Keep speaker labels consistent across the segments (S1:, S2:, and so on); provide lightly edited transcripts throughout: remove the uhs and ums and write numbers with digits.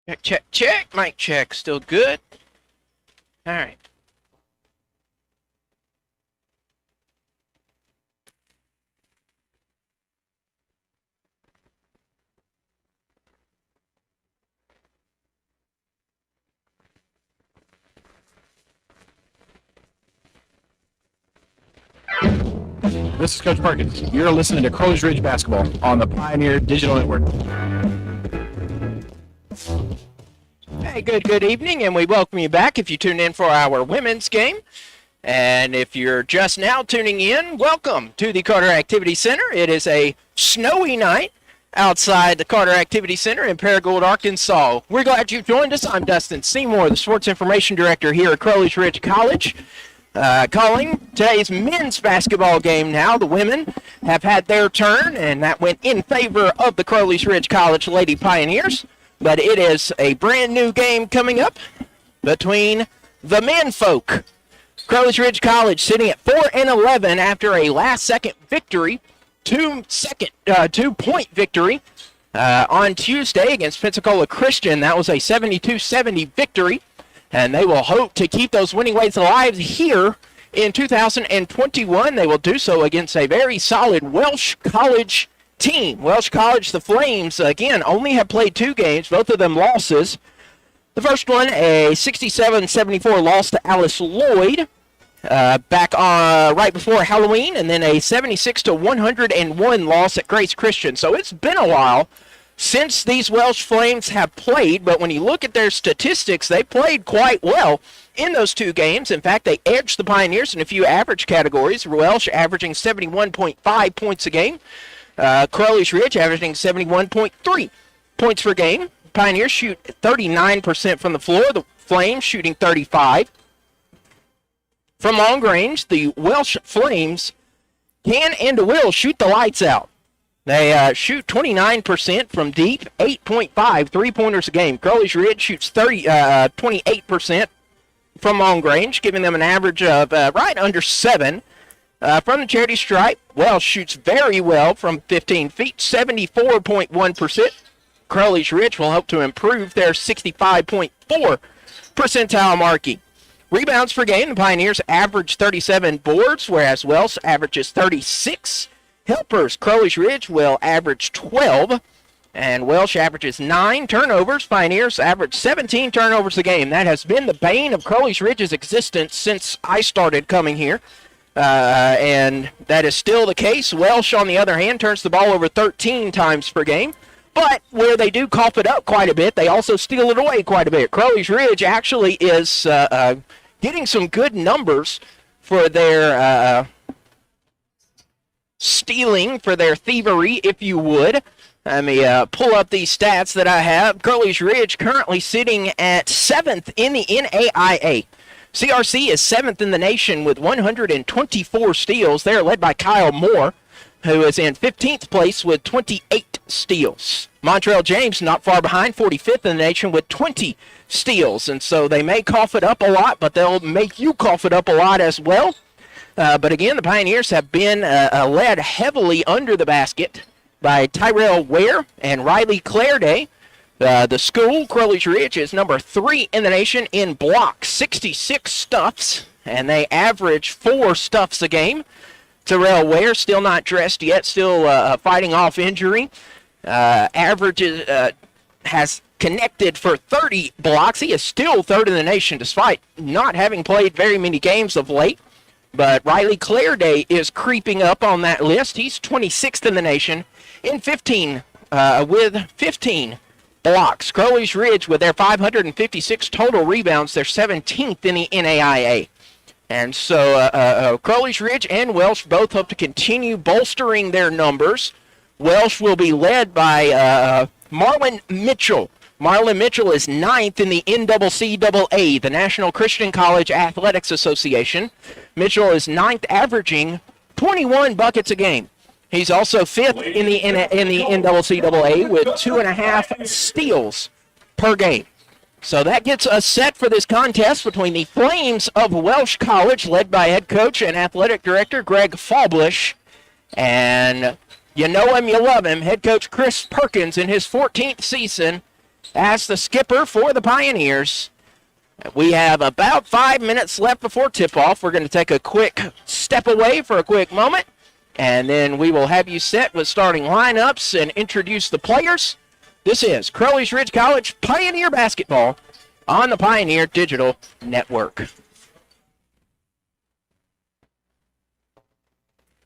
S1: Check, check, check. Mic check. Still good. All right.
S2: This is Coach Perkins. You're listening to Crowley's Ridge Basketball on the Pioneer Digital Network.
S1: Hey, good evening, and we welcome you back if you tuned in for our women's game. And if you're just now tuning in, welcome to the Carter Activity Center. It is a snowy night outside the Carter Activity Center in Paragould, Arkansas. We're glad you joined us. I'm Dustin Seymour, the Sports Information Director here at Crowley's Ridge College. Calling today's men's basketball game now. The women have had their turn, and that went in favor of the Crowley's Ridge College Lady Pioneers. But it is a brand new game coming up between the men folk. Crowley's Ridge College sitting at 4-11 after a last-second victory, two-point victory on Tuesday against Pensacola Christian. That was a 72-70 victory. And they will hope to keep those winning ways alive here in 2021. They will do so against a very solid Welch College team. Welch College, the Flames, again, only have played two games, both of them losses. The first one, a 67-74 loss to Alice Lloyd back right before Halloween, and then a 76-101 loss at Grace Christian. So it's been a while since these Welch Flames have played, but when you look at their statistics, they played quite well in those two games. In fact, they edged the Pioneers in a few average categories. Welch averaging 71.5 points a game. Crowley's Ridge averaging 71.3 points per game. Pioneers shoot 39% from the floor. The Flames shooting 35%. From long range, the Welch Flames can and will shoot the lights out. They shoot 29% from deep, 8.5 three-pointers a game. Crowley's Ridge shoots 28% from long range, giving them an average of right under 7. From the charity stripe, Welch shoots very well from 15 feet, 74.1%. Crowley's Ridge will hope to improve their 65.4 percentile marking. Rebounds per game, the Pioneers average 37 boards, whereas Welch averages 36. Helpers, Crowley's Ridge will average 12, and Welch averages 9 turnovers. Pioneers average 17 turnovers a game. That has been the bane of Crowley's Ridge's existence since I started coming here, and that is still the case. Welch, on the other hand, turns the ball over 13 times per game, but where they do cough it up quite a bit, they also steal it away quite a bit. Crowley's Ridge actually is getting some good numbers for their stealing, for their thievery, if you would. Let me pull up these stats that I have. Crowley's Ridge currently sitting at 7th in the NAIA. CRC is 7th in the nation with 124 steals. They're led by Kyle Moore, who is in 15th place with 28 steals. Montrell James not far behind, 45th in the nation with 20 steals. And so they may cough it up a lot, but they'll make you cough it up a lot as well. But again, the Pioneers have been led heavily under the basket by Tyrell Ware and Riley Clairday. The school, Crowley's Ridge, is number 3 in the nation in blocks, 66 stuffs, and they average 4 stuffs a game. Tyrell Ware still not dressed yet, still fighting off injury. Has connected for 30 blocks. He is still 3rd in the nation despite not having played very many games of late. But Riley Clairday is creeping up on that list. He's 26th in the nation in 15 with 15 blocks. Crowley's Ridge, with their 556 total rebounds, they're 17th in the NAIA. And so Crowley's Ridge and Welch both hope to continue bolstering their numbers. Welch will be led by Marlon Mitchell. Marlon Mitchell is 9th in the NCCAA, the National Christian College Athletics Association. Mitchell is 9th, averaging 21 buckets a game. He's also 5th in the NCCAA with 2.5 steals per game. So that gets us set for this contest between the Flames of Welch College, led by head coach and athletic director Greg Fallbush, and you know him, you love him, head coach Chris Perkins in his 14th season as the skipper for the Pioneers. We have about 5 minutes left before tip-off. We're going to take a quick step away for a quick moment, and then we will have you set with starting lineups and introduce the players. This is Crowley's Ridge College Pioneer Basketball on the Pioneer Digital Network.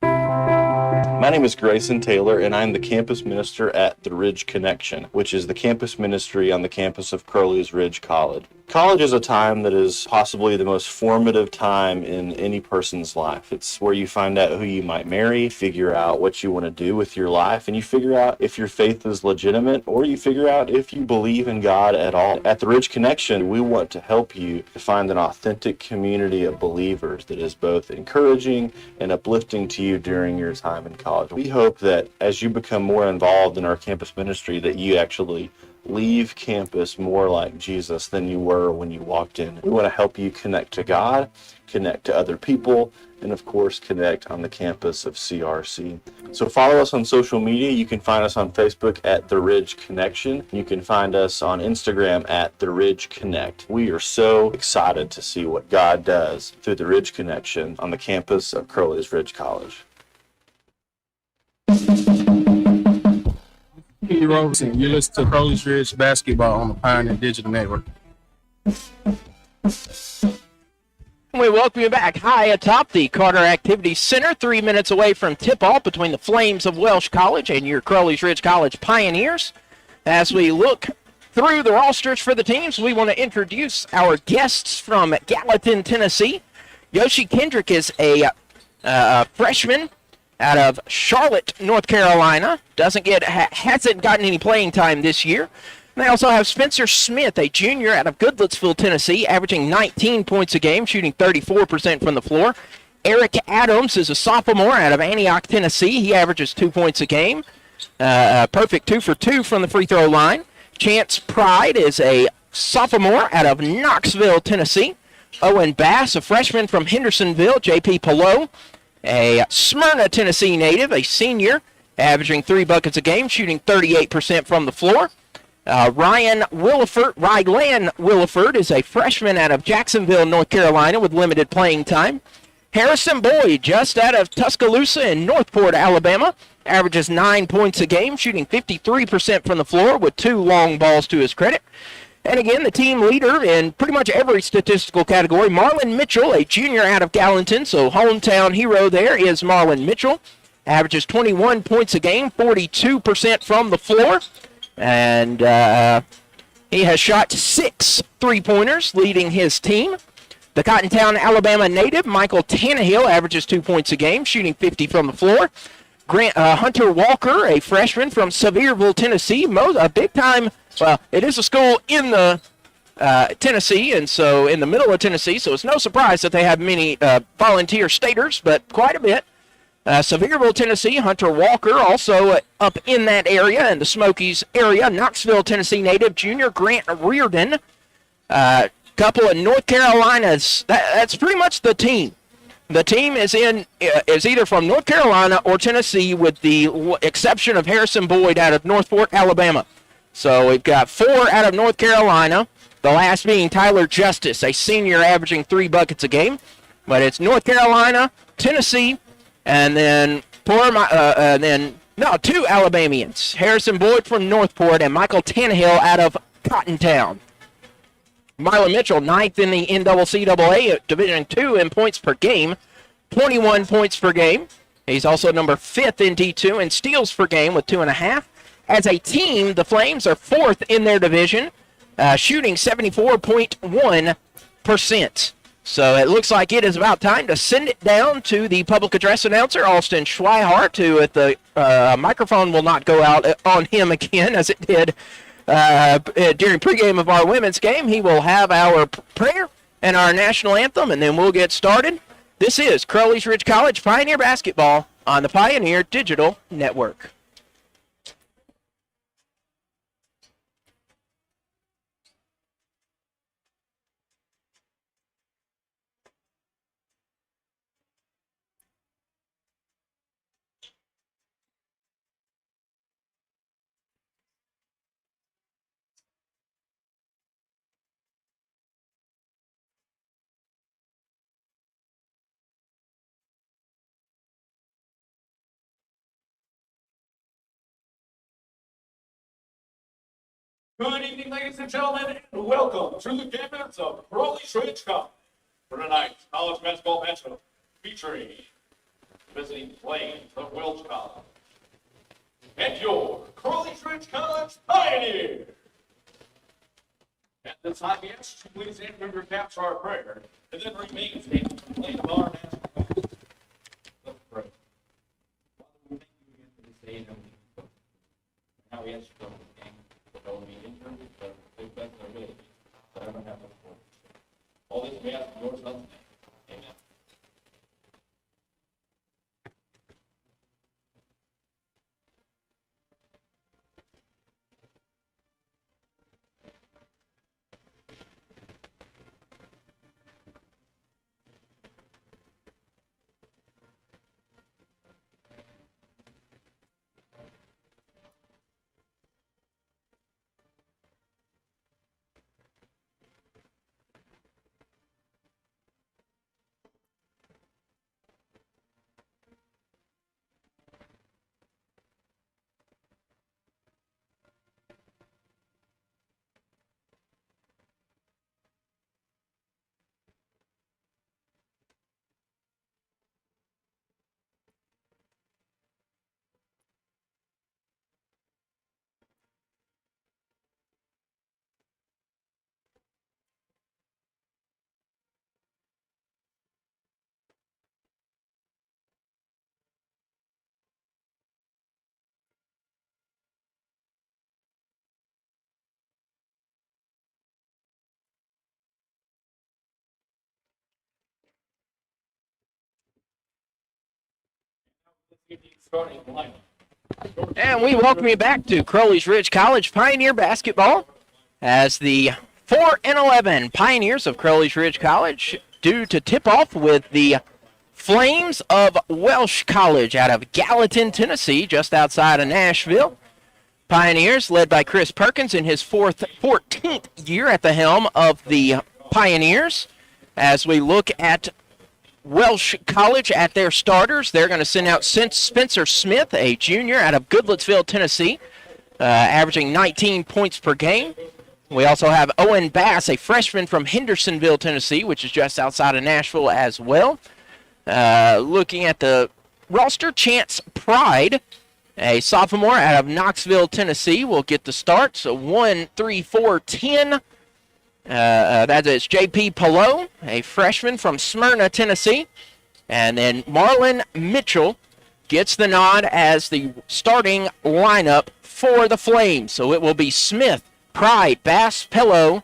S3: My name is Grayson Taylor, and I'm the campus minister at the Ridge Connection, which is the campus ministry on the campus of Crowley's Ridge College. College is a time that is possibly the most formative time in any person's life. It's where you find out who you might marry, figure out what you want to do with your life, and you figure out if your faith is legitimate, or you figure out if you believe in God at all. At the Ridge Connection, we want to help you to find an authentic community of believers that is both encouraging and uplifting to you during your time in college. We hope that as you become more involved in our campus ministry, that you actually leave campus more like Jesus than you were when you walked in. We want to help you connect to God, connect to other people, and of course connect on the campus of CRC. So follow us on social media. You can find us on Facebook at The Ridge Connection. You can find us on Instagram at The Ridge Connect. We are so excited to see what God does through The Ridge Connection on the campus of Crowley's Ridge College.
S4: You're listening to Crowley's Ridge Basketball on the Pioneer Digital Network.
S1: We welcome you back high atop the Carter Activity Center, 3 minutes away from tip-off between the Flames of Welch College and your Crowley's Ridge College Pioneers. As we look through the rosters for the teams, we want to introduce our guests from Gallatin, Tennessee. Yoshi Kendrick is a freshman out of Charlotte, North Carolina. Hasn't gotten any playing time this year. They also have Spencer Smith, a junior out of Goodlettsville, Tennessee, averaging 19 points a game, shooting 34% from the floor. Eric Adams is a sophomore out of Antioch, Tennessee. He averages 2 points a game. Perfect 2 for 2 from the free throw line. Chance Pride is a sophomore out of Knoxville, Tennessee. Owen Bass, a freshman from Hendersonville. J.P. Pillow, a Smyrna, Tennessee native, a senior, averaging 3 buckets a game, shooting 38% from the floor. Rylan Williford is a freshman out of Jacksonville, North Carolina, with limited playing time. Harrison Boyd, just out of Tuscaloosa in Northport, Alabama, averages 9 points a game, shooting 53% from the floor with 2 long balls to his credit. And again, the team leader in pretty much every statistical category, Marlon Mitchell, a junior out of Gallatin, so hometown hero there is Marlon Mitchell. Averages 21 points a game, 42% from the floor. And he has shot 6 3-pointers, leading his team. The Cottontown, Alabama native, Michael Tannehill, averages 2 points a game, shooting 50 from the floor. Hunter Walker, a freshman from Sevierville, Tennessee, a big-time, well, it is a school in the Tennessee, and so in the middle of Tennessee, so it's no surprise that they have many volunteer staters, but quite a bit. Sevierville, Tennessee, Hunter Walker, also up in that area, in the Smokies area. Knoxville, Tennessee native, junior Grant Reardon. Couple of North Carolinas. That's pretty much the team. The team is either from North Carolina or Tennessee, with the exception of Harrison Boyd out of Northport, Alabama. So we've got 4 out of North Carolina, the last being Tyler Justice, a senior averaging 3 buckets a game. But it's North Carolina, Tennessee, and then 2 Alabamians. Harrison Boyd from Northport and Michael Tannehill out of Cottontown. Marlon Mitchell, 9th in the NCAA at Division II in points per game, 21 points per game. He's also number 5th in D2 in steals per game with 2.5. As a team, the Flames are 4th in their division, shooting 74.1%. So it looks like it is about time to send it down to the public address announcer, Austin Schweihart, who at the microphone will not go out on him again as it did during pregame of our women's game. He will have our prayer and our national anthem, and then we'll get started. This is Crowley's Ridge College Pioneer Basketball on the Pioneer Digital Network.
S5: Good evening, ladies and gentlemen, and welcome to the campus of Crowley Ridge College for tonight's college basketball matchup featuring visiting Flames of Welch College and your Crowley Ridge College Pioneers. At this time, yes, please stand under your caps for our prayer, and then remain standing to play the bar national anthem. Let's pray. Father, we thank you again for this day and now we ask you for the game. That will be injured, but they best their ability. That I don't have before. All this we ask in your son's name. Amen. Starting lineup.
S1: And we welcome you back to Crowley's Ridge College Pioneer basketball as the 4-11 Pioneers of Crowley's Ridge College due to tip off with the Flames of Welch College out of Gallatin, Tennessee, just outside of Nashville. Pioneers led by Chris Perkins in his 14th year at the helm of the Pioneers. As we look at Welch College at their starters, they're going to send out Spencer Smith, a junior out of Goodlettsville, Tennessee, averaging 19 points per game. We also have Owen Bass, a freshman from Hendersonville, Tennessee, which is just outside of Nashville as well. Looking at the roster, Chance Pride, a sophomore out of Knoxville, Tennessee, will get the start. So 1, 3, 4, 10. That is J.P. Pelot, a freshman from Smyrna, Tennessee. And then Marlon Mitchell gets the nod as the starting lineup for the Flames. So it will be Smith, Pride, Bass, Pelot,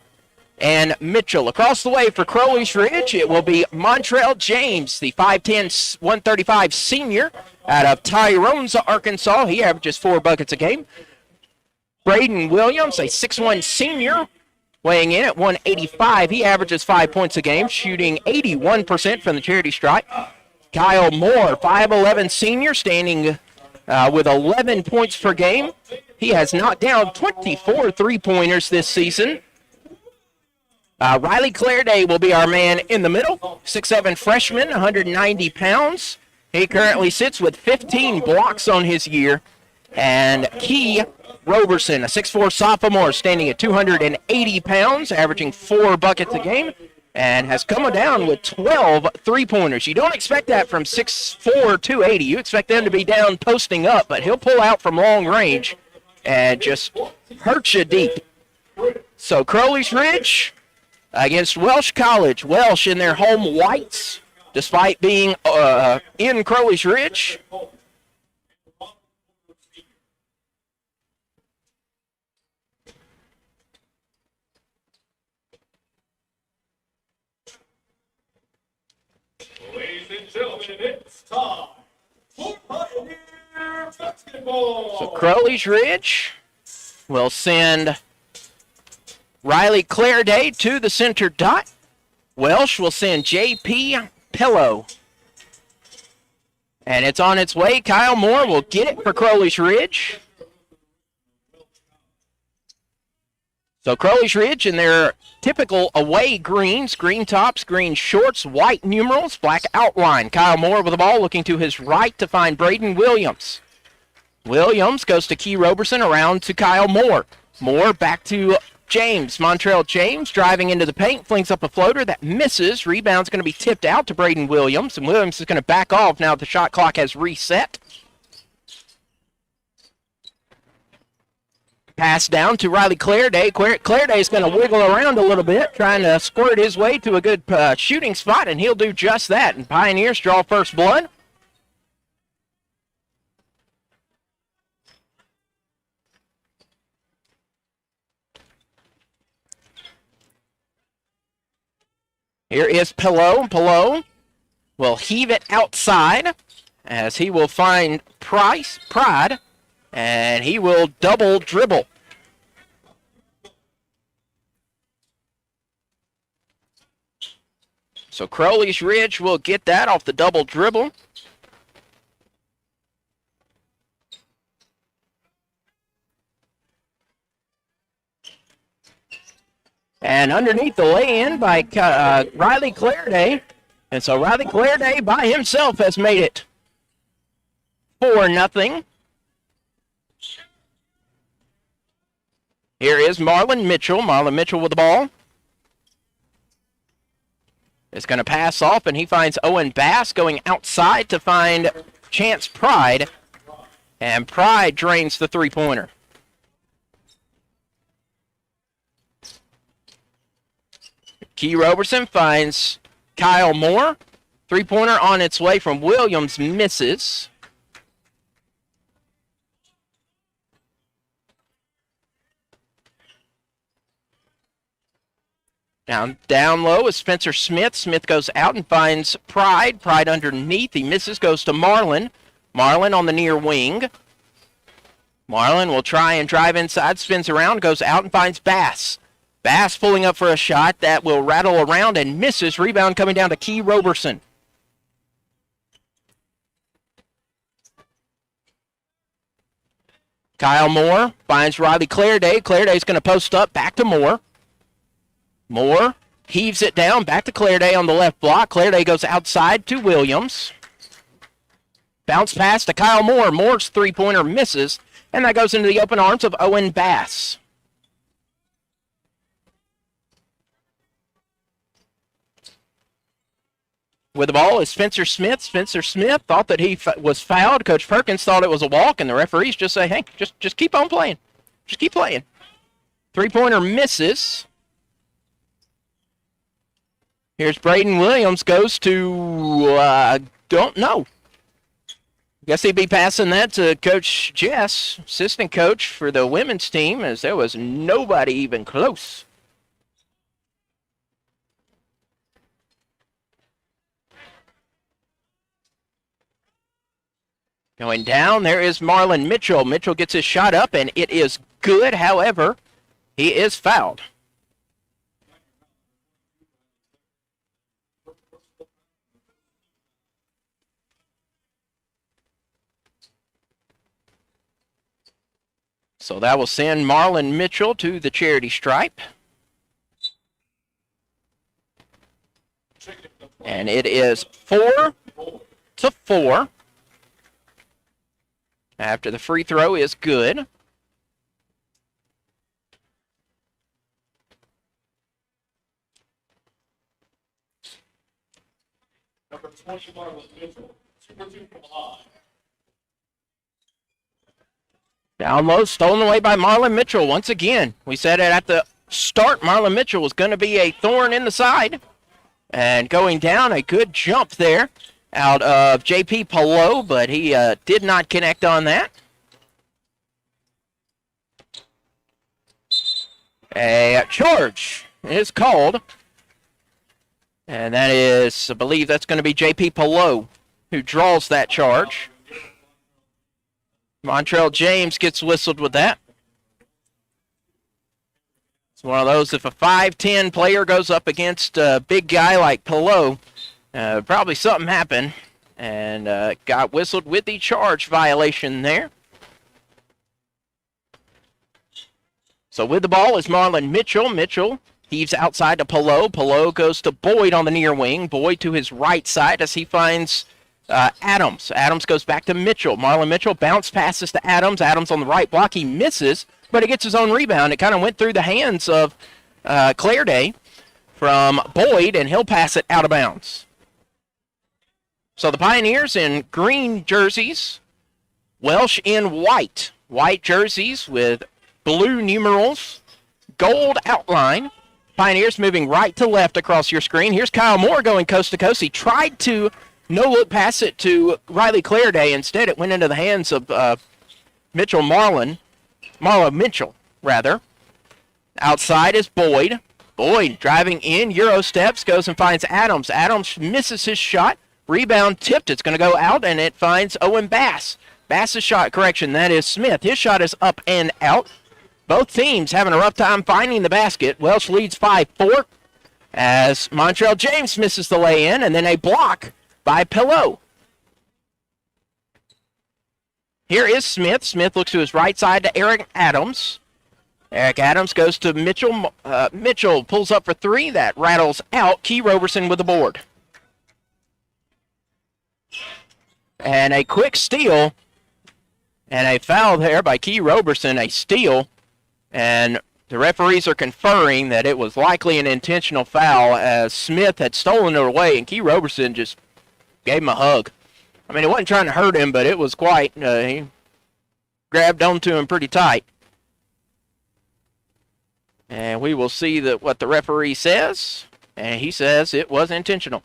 S1: and Mitchell. Across the way for Crowley's Ridge, it will be Montrell James, the 5'10", 135 senior out of Tyrone, Arkansas. He averages 4 buckets a game. Braden Williams, a 6'1" senior, weighing in at 185. He averages 5 points a game, shooting 81% from the charity stripe. Kyle Moore, 5'11" senior, standing with 11 points per game. He has knocked down 24 three-pointers this season. Riley Clairday will be our man in the middle. 6'7" freshman, 190 pounds. He currently sits with 15 blocks on his year. And Key Roberson, a 6'4" sophomore, standing at 280 pounds, averaging 4 buckets a game, and has come down with 12 three-pointers. You don't expect that from 6'4", 280. You expect them to be down posting up, but he'll pull out from long range and just hurt you deep. So Crowley's Ridge against Welch College. Welch in their home whites, despite being in Crowley's Ridge.
S5: Ladies and gentlemen, it's time for Pioneer basketball.
S1: So Crowley's Ridge will send Riley Clairday to the center dot. Welch will send J.P. Pelot. And it's on its way. Kyle Moore will get it for Crowley's Ridge. So Crowley's Ridge in their typical away greens, green tops, green shorts, white numerals, black outline. Kyle Moore with the ball looking to his right to find Braden Williams. Williams goes to Key Roberson, around to Kyle Moore. Moore back to James. Montrell James driving into the paint, flings up a floater that misses. Rebound's going to be tipped out to Braden Williams, and Williams is going to back off now that the shot clock has reset. Pass down to Riley Clairday. Clairday's going to wiggle around a little bit, trying to squirt his way to a good shooting spot, and he'll do just that. And Pioneers draw first blood. Here is Pillow. Pillow will heave it outside as he will find Pride, and he will double dribble. So Crowley's Ridge will get that off the double dribble. And underneath the lay-in by Riley Clairday. And so Riley Clairday by himself has made it 4-0. Here is Marlon Mitchell. Marlon Mitchell with the ball. Is going to pass off, and he finds Owen Bass going outside to find Chance Pride. And Pride drains the three-pointer. Key Roberson finds Kyle Moore. Three-pointer on its way from Williams misses. Down low is Spencer Smith. Smith goes out and finds Pride. Pride underneath. He misses, goes to Marlin. Marlin on the near wing. Marlin will try and drive inside, spins around, goes out and finds Bass. Bass pulling up for a shot that will rattle around and misses. Rebound coming down to Key Roberson. Kyle Moore finds Riley Clairday. Clairday's going to post up, back to Moore. Moore heaves it down, back to Clairday on the left block. Clairday goes outside to Williams. Bounce pass to Kyle Moore. Moore's three-pointer misses, and that goes into the open arms of Owen Bass. With the ball is Spencer Smith. Spencer Smith thought that he was fouled. Coach Perkins thought it was a walk, and the referees just say, hey, just keep on playing. Just keep playing. Three-pointer misses. Here's Braden Williams, goes to, don't know. Guess he'd be passing that to Coach Jess, assistant coach for the women's team, as there was nobody even close. Going down, there is Marlon Mitchell. Mitchell gets his shot up, and it is good. However, he is fouled. So that will send Marlon Mitchell to the charity stripe. And it is 4-4. After the free throw is good.
S5: Number 21 was Mitchell. Super 2 from the line.
S1: Down low, stolen away by Marlon Mitchell once again. We said it at the start, Marlon Mitchell was going to be a thorn in the side. And going down, a good jump there out of J.P. Pillow, but he did not connect on that. A charge is called. And that is, I believe that's going to be J.P. Pillow who draws that charge. Montrell James gets whistled with that. It's one of those, if a 5'10 player goes up against a big guy like Pillow, probably something happened, and got whistled with the charge violation there. So with the ball is Marlon Mitchell. Mitchell heaves outside to Pillow. Pillow goes to Boyd on the near wing. Boyd to his right side as he finds Adams. Adams goes back to Mitchell. Marlon Mitchell bounce passes to Adams. Adams on the right block. He misses. but he gets his own rebound. It kind of went through the hands of Claire Day from Boyd, and he'll pass it out of bounds. So the Pioneers in green jerseys, Welch in white. White jerseys with blue numerals, gold outline. Pioneers moving right to left across your screen. Here's Kyle Moore going coast to coast. He tried to no-look pass it to Riley Clareday. Instead, it went into the hands of Marla Mitchell, rather. Outside is Boyd. Boyd driving in, Euro steps, goes and finds Adams. Adams misses his shot. Rebound tipped. It's going to go out, and it finds Owen Bass. Bass's shot, correction, that is Smith. His shot is up and out. Both teams having a rough time finding the basket. Welch leads 5-4 as Montrell James misses the lay-in, and then a block by Pillow. Here is Smith. Smith looks to his right side to Eric Adams. Eric Adams goes to Mitchell. Mitchell pulls up for three. That rattles out. Key Roberson with the board. And a quick steal. And a foul there by Key Roberson, a steal. And the referees are conferring that it was likely an intentional foul as Smith had stolen it away, and Key Roberson just gave him a hug. I mean, it wasn't trying to hurt him, but it was quite. He grabbed onto him pretty tight. And we will see what the referee says. And he says it was intentional.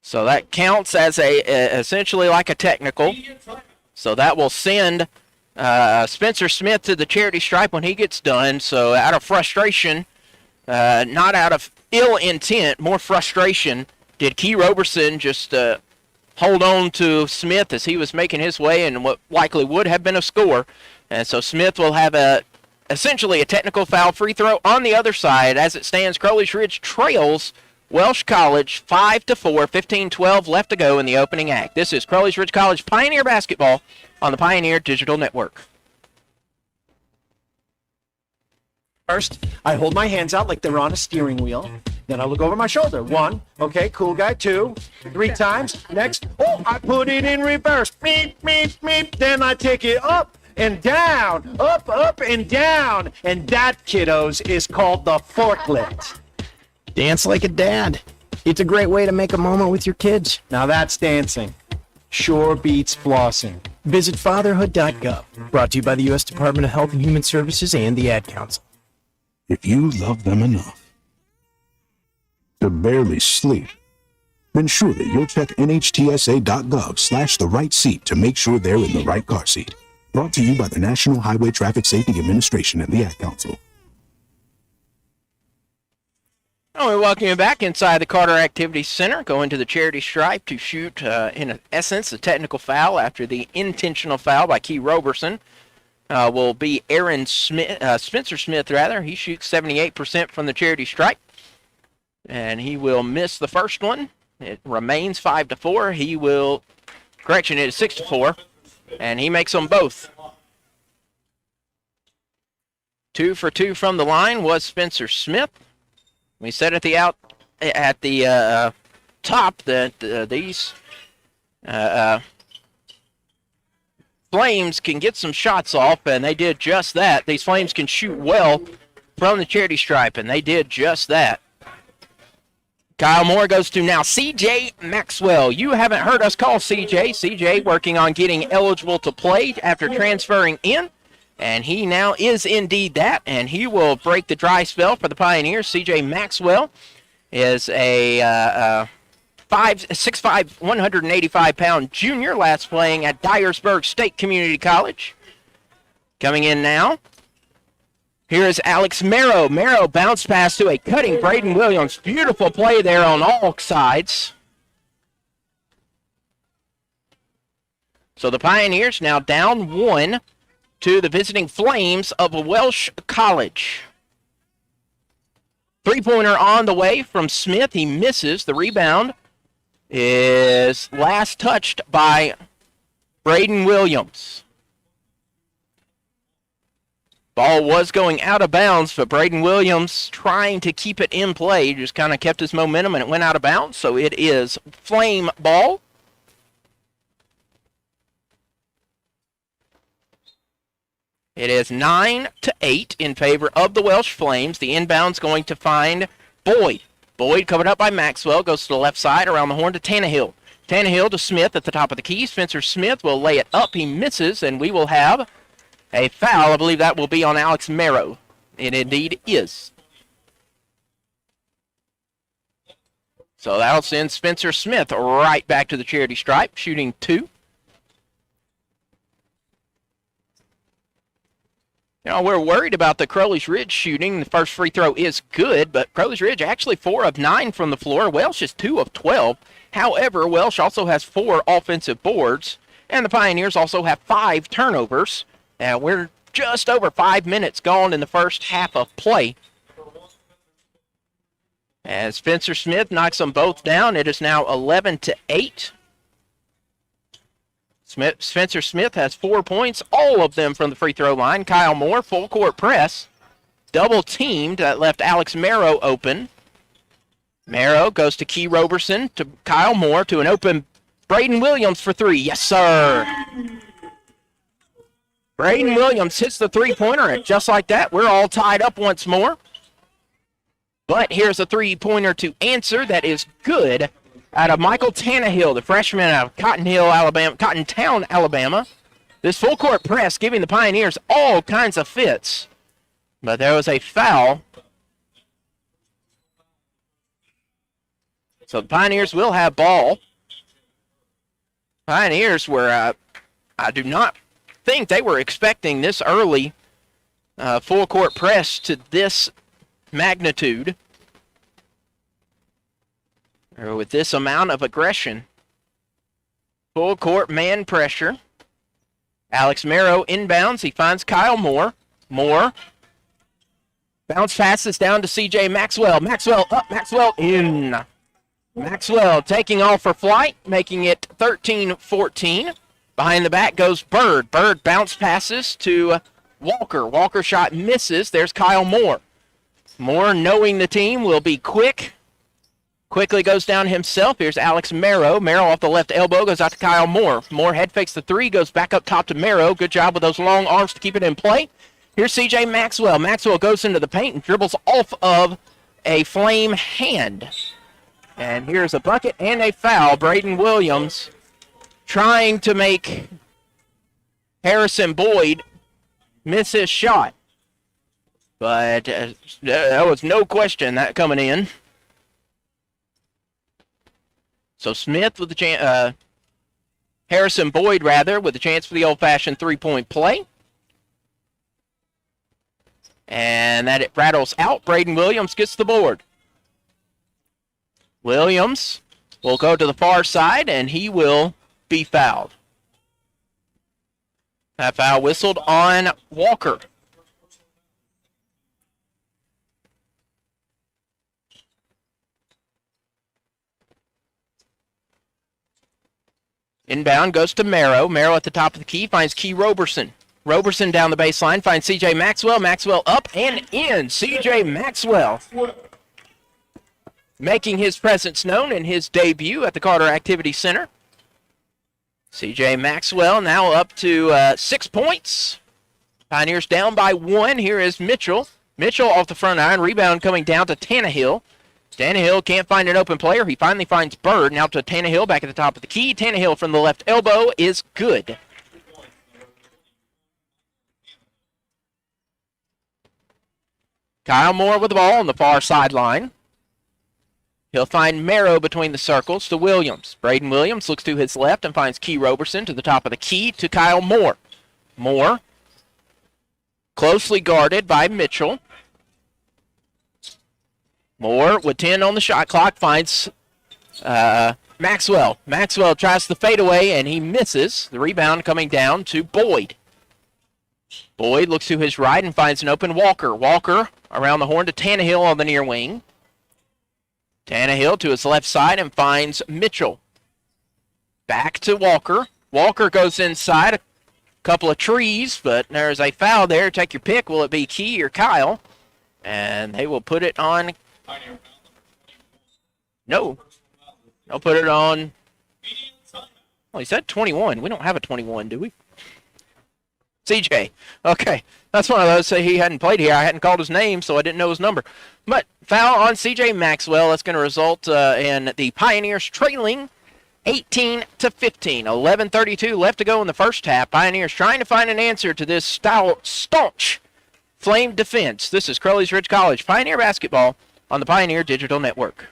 S1: So that counts as essentially like a technical. So that will send Spencer Smith to the charity stripe when he gets done. So out of frustration, not out of ill intent, more frustration, did Key Roberson just hold on to Smith as he was making his way in what likely would have been a score. And so Smith will have essentially a technical foul free throw on the other side. As it stands, Crowley's Ridge trails Welch College 5-4, 15-12 left to go in the opening act. This is Crowley's Ridge College Pioneer basketball on the Pioneer Digital Network.
S6: First, I hold my hands out like they're on a steering wheel. Then I look over my shoulder. 1, okay, cool guy. 2, 3 times. Next, I put it in reverse. Meep, meep, meep. Then I take it up and down, up and down. And that, kiddos, is called the forklift.
S7: Dance like a dad. It's a great way to make a moment with your kids.
S6: Now that's dancing. Sure beats flossing.
S7: Visit fatherhood.gov. Brought to you by the U.S. Department of Health and Human Services and the Ad Council.
S8: If you love them enough to barely sleep, then surely you'll check nhtsa.gov/the right seat to make sure they're in the right car seat. Brought to you by the National Highway Traffic Safety Administration and the Ad Council.
S1: Oh, we welcome you back inside the Carter Activity Center. Going to the charity stripe to shoot, in essence, a technical foul after the intentional foul by Key Roberson. Will be Spencer Smith, rather. He shoots 78% from the charity stripe. And he will miss the first one. It remains 5-4. It is 6-4. And he makes them both. 2 for 2 from the line was Spencer Smith. We said at the top that these Flames can get some shots off, and they did just that. These Flames can shoot well from the charity stripe, and they did just that. Kyle Moore goes to now C.J. Maxwell. You haven't heard us call C.J. C.J. working on getting eligible to play after transferring in. And he now is indeed that, and he will break the dry spell for the Pioneers. C.J. Maxwell is a 6'5", 185-pound junior, last playing at Dyersburg State Community College. Coming in now, here is Alex Merrow. Merrow bounced pass to a cutting Braden Williams. Beautiful play there on all sides. So the Pioneers now down 1 to the visiting Flames of Welch College. Three-pointer on the way from Smith. He misses. The rebound is last touched by Braden Williams. Ball was going out of bounds, but Braden Williams trying to keep it in play. Just kind of kept his momentum, and it went out of bounds. So it is Flame ball. It is 9-8 in favor of the Welsh Flames. The inbound's going to find Boyd. Boyd covered up by Maxwell, goes to the left side around the horn to Tannehill. Tannehill to Smith at the top of the key. Spencer Smith will lay it up. He misses, and we will have a foul. I believe that will be on Alex Marrow. It indeed is. So that'll send Spencer Smith right back to the charity stripe, shooting 2. You know, we're worried about the Crowley's Ridge shooting. The first free throw is good, but Crowley's Ridge actually 4 of 9 from the floor. Welch is 2 of 12. However, Welch also has 4 offensive boards, and the Pioneers also have 5 turnovers. We're just over 5 minutes gone in the first half of play. As Spencer Smith knocks them both down, it is now 11-8. Spencer Smith has 4 points, all of them from the free throw line. Kyle Moore, full court press. Double teamed, that left Alex Marrow open. Marrow goes to Key Roberson, to Kyle Moore, to an open Braden Williams for 3. Yes, sir. Braden Williams hits the three-pointer, and just like that, we're all tied up once more. But here's a three-pointer to answer that is good out of Michael Tannehill, the freshman out of Cottontown, Alabama. This full court press giving the Pioneers all kinds of fits. But there was a foul. So the Pioneers will have ball. Pioneers were, I do not think they were expecting this early full court press to this magnitude. Or with this amount of aggression. Full court man pressure. Alex Marrow inbounds. He finds Kyle Moore. Moore. Bounce passes down to C.J. Maxwell. Maxwell up. Maxwell in. Maxwell taking off for flight, making it 13-14. Behind the back goes Bird. Bird bounce passes to Walker. Walker shot misses. There's Kyle Moore. Moore, knowing the team, will be quick. Quickly goes down himself. Here's Alex Marrow. Marrow off the left elbow goes out to Kyle Moore. Moore head fakes the 3, goes back up top to Marrow. Good job with those long arms to keep it in play. Here's C.J. Maxwell. Maxwell goes into the paint and dribbles off of a Flame hand. And here's a bucket and a foul. Braden Williams trying to make Harrison Boyd miss his shot. But there was no question that coming in. So Smith with the chance, Harrison Boyd rather, with the chance for the old-fashioned three-point play. And that it rattles out. Braden Williams gets the board. Williams will go to the far side, and he will be fouled. That foul whistled on Walker. Inbound goes to Marrow. Marrow at the top of the key finds Key Roberson. Roberson down the baseline finds C.J. Maxwell. Maxwell up and in. C.J. Maxwell making his presence known in his debut at the Carter Activity Center. C.J. Maxwell now up to 6 points. Pioneers down by 1. Here is Mitchell. Mitchell off the front iron. Rebound coming down to Tannehill. Tannehill can't find an open player. He finally finds Bird. Now to Tannehill back at the top of the key. Tannehill from the left elbow is good. Kyle Moore with the ball on the far sideline. He'll find Marrow between the circles to Williams. Braden Williams looks to his left and finds Key Roberson to the top of the key to Kyle Moore. Moore closely guarded by Mitchell. Moore with 10 on the shot clock finds Maxwell. Maxwell tries the fadeaway and he misses. The rebound coming down to Boyd. Boyd looks to his right and finds an open Walker. Walker around the horn to Tannehill on the near wing. Tannehill to his left side and finds Mitchell. Back to Walker. Walker goes inside a couple of trees, but there's a foul there. Take your pick. Will it be Key or Kyle? And they will put it on. No. They'll put it on. Well, he said 21. We don't have a 21, do we? CJ. Okay. That's one of those. Say he hadn't played here. I hadn't called his name, so I didn't know his number. But foul on CJ Maxwell. That's going to result in the Pioneers trailing 18-15. 11:32 left to go in the first half. Pioneers trying to find an answer to this staunch Flame defense. This is Crowley's Ridge College Pioneer basketball on the Pioneer Digital Network.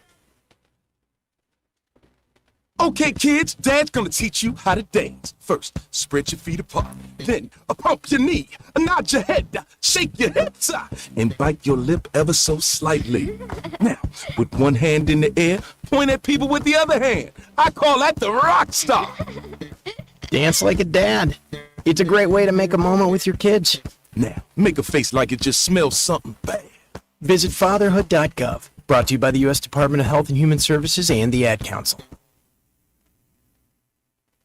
S9: Okay, kids, Dad's gonna teach you how to dance. First, spread your feet apart. Then, pump your knee, nod your head, shake your hips, and bite your lip ever so slightly. Now, with one hand in the air, point at people with the other hand. I call that the rock star.
S7: Dance like a dad. It's a great way to make a moment with your kids.
S9: Now, make a face like it just smells something bad.
S7: Visit fatherhood.gov. Brought to you by the U.S. Department of Health and Human Services and the Ad Council.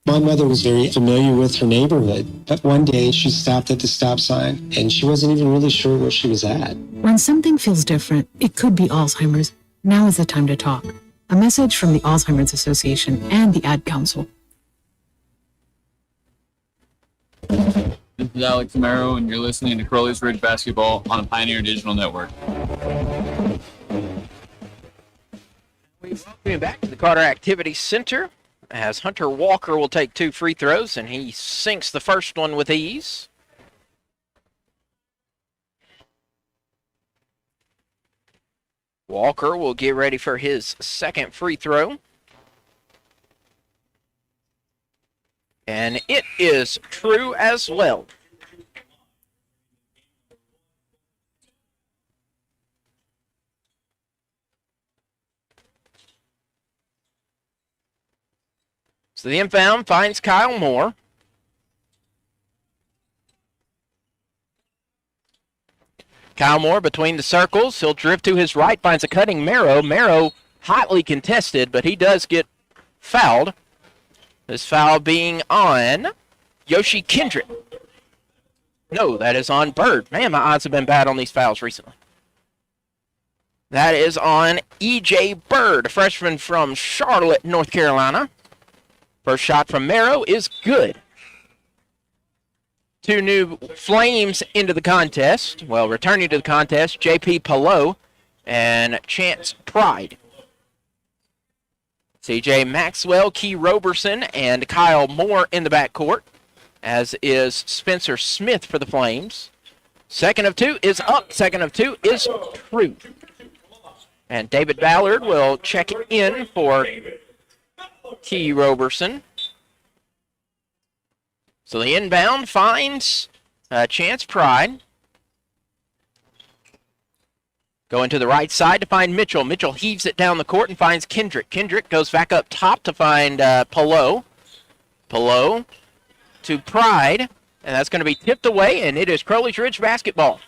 S10: My mother was very familiar with her neighborhood, but one day she stopped at the stop sign and she wasn't even really sure where she was at.
S11: When something feels different, it could be Alzheimer's. Now is the time to talk. A message from the Alzheimer's Association and the Ad Council.
S4: This is Alex Mero, and you're listening to Crowley's Ridge Basketball on the Pioneer Digital Network.
S1: We welcome you back to the Carter Activity Center as Hunter Walker will take 2 free throws, and he sinks the first one with ease. Walker will get ready for his second free throw. And it is true as well. So the inbound finds Kyle Moore. Kyle Moore between the circles. He'll drift to his right, finds a cutting Mero. Mero hotly contested, but he does get fouled. This foul being on Yoshi Kendrick. No, that is on Bird. Man, my odds have been bad on these fouls recently. That is on E.J. Bird, a freshman from Charlotte, North Carolina. First shot from Mero is good. 2 new Flames into the contest. Well, returning to the contest, J.P. Pillow and Chance Pride. C.J. Maxwell, Key Roberson, and Kyle Moore in the backcourt, as is Spencer Smith for the Flames. Second of 2 is up. Second of 2 is true. And David Ballard will check in for Key Roberson. So the inbound finds Chance Pride. Going to the right side to find Mitchell. Mitchell heaves it down the court and finds Kendrick. Kendrick goes back up top to find Pillow. Pillow to Pride. And that's going to be tipped away, and it is Crowley's Ridge basketball.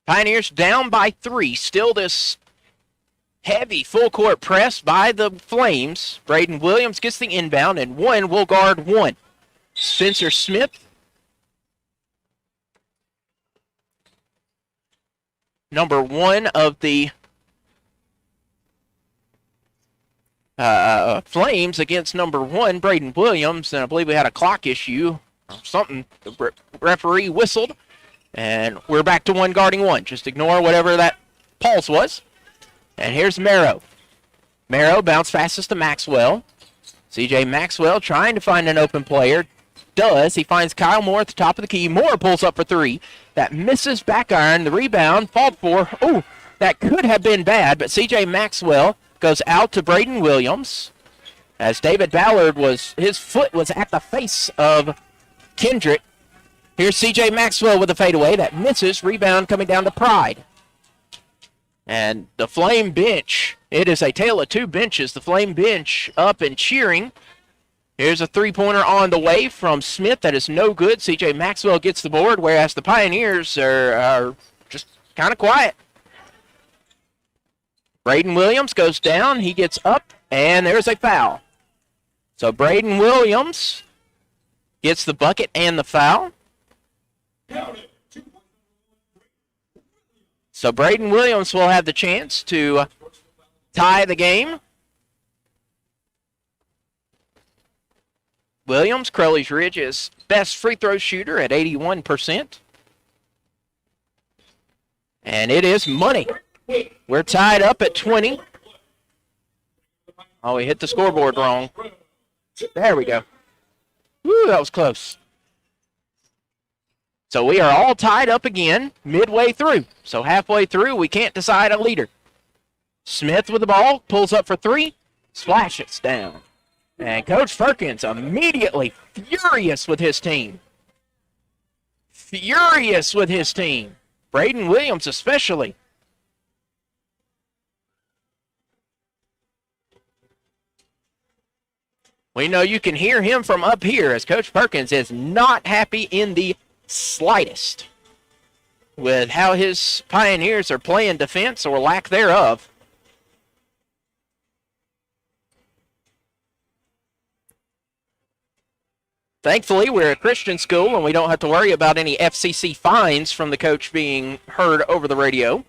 S1: Pioneers down by 3. Still this heavy full-court press by the Flames. Braden Williams gets the inbound, and 1 will guard 1. Spencer Smith. Number 1 of the Flames against number 1, Braden Williams. And I believe we had a clock issue or something. The referee whistled. And we're back to 1 guarding 1. Just ignore whatever that pulse was. And here's Mero. Mero bounced fastest to Maxwell. C.J. Maxwell trying to find an open player. Does. He finds Kyle Moore at the top of the key. Moore pulls up for 3. That misses back iron. The rebound fought for. Oh, that could have been bad, but C.J. Maxwell goes out to Braden Williams. As David Ballard his foot was at the face of Kendrick. Here's C.J. Maxwell with a fadeaway. That misses. Rebound coming down to Pride. And the Flame bench, it is a tale of 2 benches. The Flame bench up and cheering. Here's a 3-pointer on the way from Smith. That is no good. C.J. Maxwell gets the board, whereas the Pioneers are just kind of quiet. Braden Williams goes down. He gets up, and there's a foul. So Braden Williams gets the bucket and the foul. So Braden Williams will have the chance to tie the game. Williams, Crowley's Ridge's best free throw shooter at 81%. And it is money. We're tied up at 20. Oh, we hit the scoreboard wrong. There we go. Woo, that was close. So we are all tied up again midway through. So halfway through, we can't decide a leader. Smith with the ball, pulls up for three, splashes down. And Coach Perkins immediately furious with his team. Furious with his team. Braden Williams especially. We know you can hear him from up here as Coach Perkins is not happy in the slightest with how his Pioneers are playing defense or lack thereof. Thankfully, we're a Christian school and we don't have to worry about any FCC fines from the coach being heard over the radio.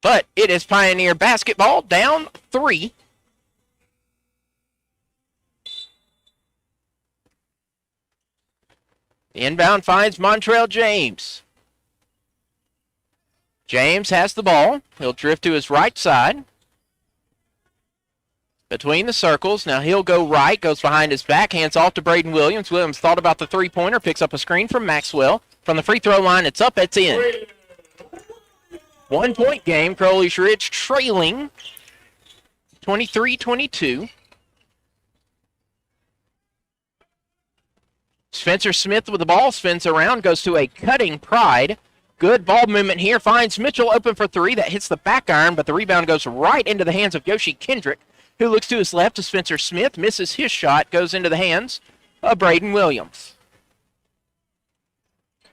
S1: But it is Pioneer basketball down 3. The inbound finds Montrell James. James has the ball. He'll drift to his right side. Between the circles. Now he'll go right, goes behind his back, hands off to Braden Williams. Williams thought about the three-pointer, picks up a screen from Maxwell. From the free throw line, it's up, it's in. 1 point game, Crowley's Ridge trailing 23-22. Spencer Smith with the ball, spins around, goes to a cutting Pride. Good ball movement here, finds Mitchell open for three. That hits the back iron, but the rebound goes right into the hands of Yoshi Kendrick, who looks to his left to Spencer Smith, misses his shot, goes into the hands of Braden Williams.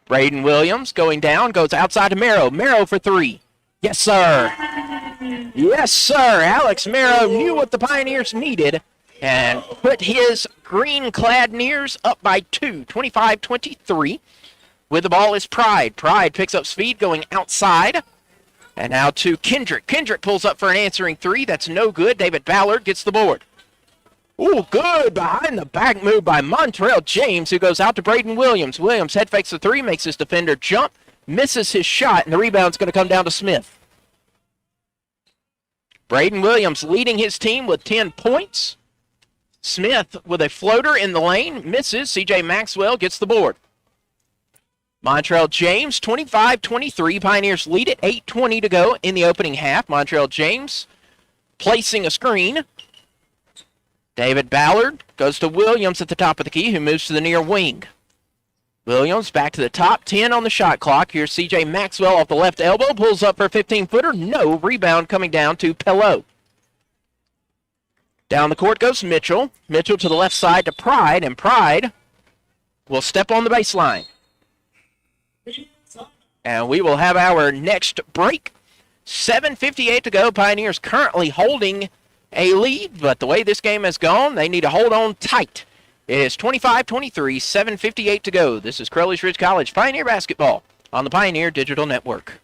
S1: Braden Williams going down, goes outside to Merrow. Merrow for three. Yes, sir. Yes, sir. Alex Merrow knew what the Pioneers needed and put his green-clad Nears up by 2, 25-23. With the ball is Pride. Pride picks up speed going outside. And now to Kendrick. Kendrick pulls up for an answering three. That's no good. David Ballard gets the board. Ooh, good behind the back move by Montrell James, who goes out to Braden Williams. Williams head fakes the three, makes his defender jump, misses his shot, and the rebound's going to come down to Smith. Braden Williams leading his team with 10 points. Smith with a floater in the lane, misses. C.J. Maxwell gets the board. Montrell James, 25-23. Pioneers lead it, 8:20 to go in the opening half. Montrell James placing a screen. David Ballard goes to Williams at the top of the key, who moves to the near wing. Williams back to the top, 10 on the shot clock. Here's C.J. Maxwell off the left elbow, pulls up for a 15-footer. No, rebound coming down to Pelot. Down the court goes Mitchell. Mitchell to the left side to Pride, and Pride will step on the baseline. And we will have our next break. 7:58 to go. Pioneers currently holding a lead, but the way this game has gone, they need to hold on tight. It is 25-23, 7:58 to go. This is Crowley's Ridge College Pioneer Basketball on the Pioneer Digital Network.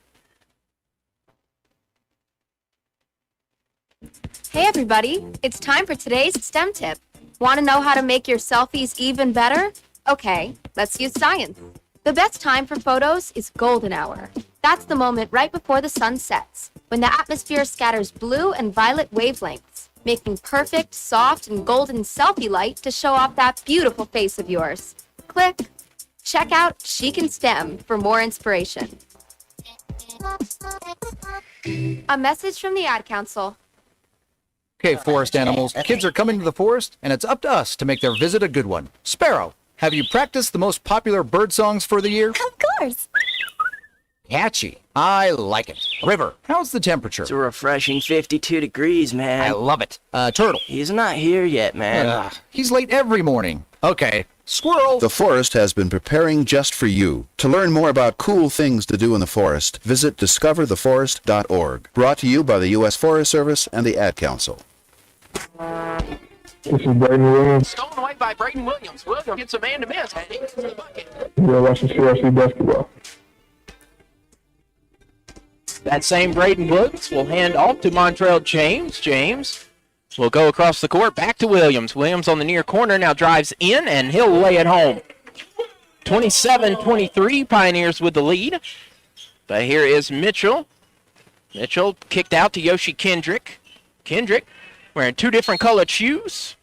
S12: Hey everybody, it's time for today's STEM tip. Want to know how to make your selfies even better? Okay, let's use science. The best time for photos is golden hour. That's the moment right before the sun sets, when the atmosphere scatters blue and violet wavelengths, making perfect, soft, and golden selfie light to show off that beautiful face of yours. Click. Check out Chic and STEM for more inspiration. A message from the Ad Council.
S13: Okay, forest animals, kids are coming to the forest, and it's up to us to make their visit a good one. Sparrow, have you practiced the most popular bird songs for the year?
S12: Of course.
S13: Catchy. I like it. River, how's the temperature?
S14: It's a refreshing 52 degrees, man.
S13: I love it. Turtle.
S14: He's not here yet, man.
S13: He's late every morning. Okay. Squirrel.
S15: The forest has been preparing just for you. To learn more about cool things to do in the forest, visit discovertheforest.org. Brought to you by the U.S. Forest Service and the Ad Council.
S16: This is Braden Williams.
S1: Stolen away by Braden Williams. Williams gets a man to miss. And he gets to the bucket.
S16: You're watching CRC basketball.
S1: That same Braden Woods will hand off to Montrell James. James will go across the court back to Williams. Williams on the near corner now drives in, and he'll lay it home. 27-23, Pioneers with the lead. But here is Mitchell. Mitchell kicked out to Yoshi Kendrick. Kendrick wearing two different colored shoes.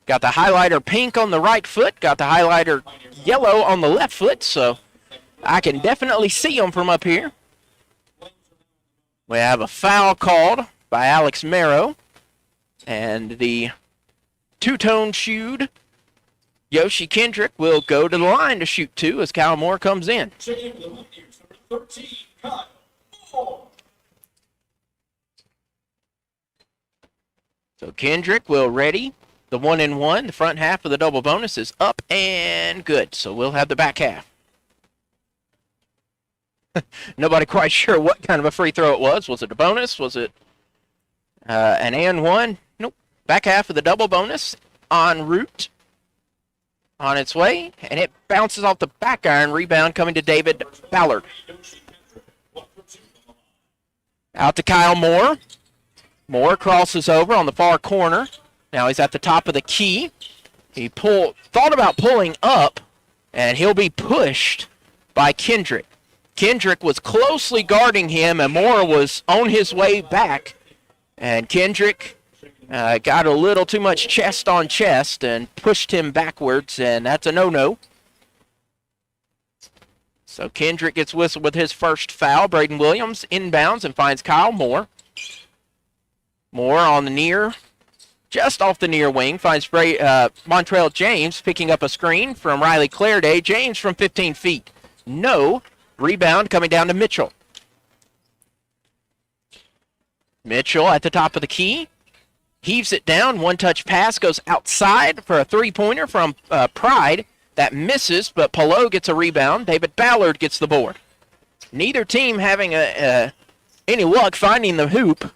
S1: Got the highlighter pink on the right foot. Got the highlighter yellow on the left foot. So I can definitely see them from up here. We have a foul called by Alex Merrow. And the two-tone shoed Yoshi Kendrick will go to the line to shoot two as Kyle Moore comes in. So Kendrick will ready the 1-and-1. The front half of the double bonus is up and good. So we'll have the back half. Nobody quite sure what kind of a free throw it was. Was it a bonus? Was it an and-one? Nope. Back half of the double bonus en route. On its way, and it bounces off the back iron. Rebound coming to David Ballard. Out to Kyle Moore. Moore crosses over on the far corner. Now he's at the top of the key. He thought about pulling up, and he'll be pushed by Kendrick. Kendrick was closely guarding him, and Moore was on his way back. And Kendrick got a little too much chest on chest and pushed him backwards, and that's a no-no. So Kendrick gets whistled with his first foul. Braden Williams inbounds and finds Kyle Moore. Moore on the near, just off the near wing, finds Montrell James picking up a screen from Riley Clairday. James from 15 feet. No. Rebound coming down to Mitchell. Mitchell at the top of the key. Heaves it down. One-touch pass goes outside for a three-pointer from Pride. That misses, but Palo gets a rebound. David Ballard gets the board. Neither team having any luck finding the hoop.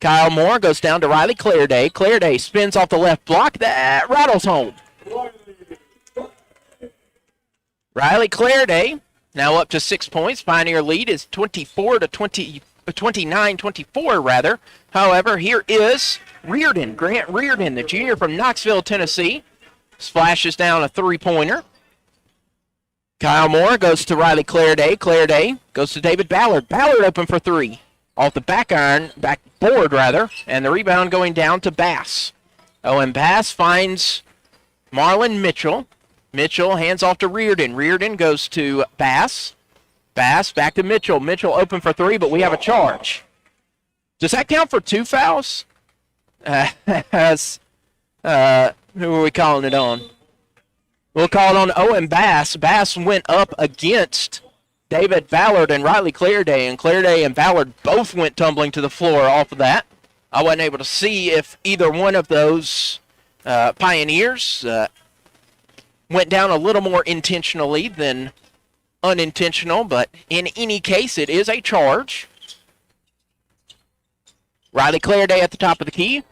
S1: Kyle Moore goes down to Riley Clairday. Clairday spins off the left block. That rattles home. Riley Clairday now up to 6 points. Pioneer lead is 29-24 rather. However, here is Grant Reardon, the junior from Knoxville, Tennessee. Splashes down a three-pointer. Kyle Moore goes to Riley Clairday. Clairday goes to David Ballard. Ballard open for three. Off the backboard rather, and the rebound going down to Bass. Owen Bass finds Marlon Mitchell. Mitchell hands off to Reardon. Reardon goes to Bass. Bass back to Mitchell. Mitchell open for three, but we have a charge. Does that count for two fouls? Who are we calling it on? We'll call it on Owen Bass. Bass went up against David Ballard and Riley Clairday, and Clairday and Ballard both went tumbling to the floor off of that. I wasn't able to see if either one of those Pioneers went down a little more intentionally than unintentional, but in any case, it is a charge. Riley Clairday at the top of the key.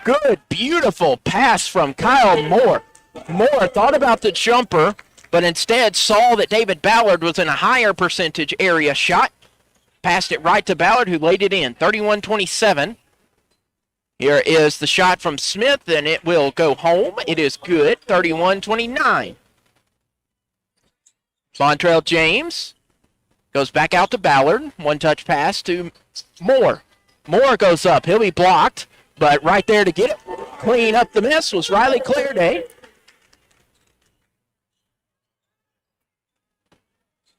S1: Good, beautiful pass from Kyle Moore. Moore thought about the jumper, but instead saw that David Ballard was in a higher percentage area shot. Passed it right to Ballard, who laid it in. 31-27. Here is the shot from Smith, and it will go home. It is good. 31-29. Montrell James goes back out to Ballard. One-touch pass to Moore. Moore goes up. He'll be blocked, but right there to get it, clean up the mess was Riley Clairday.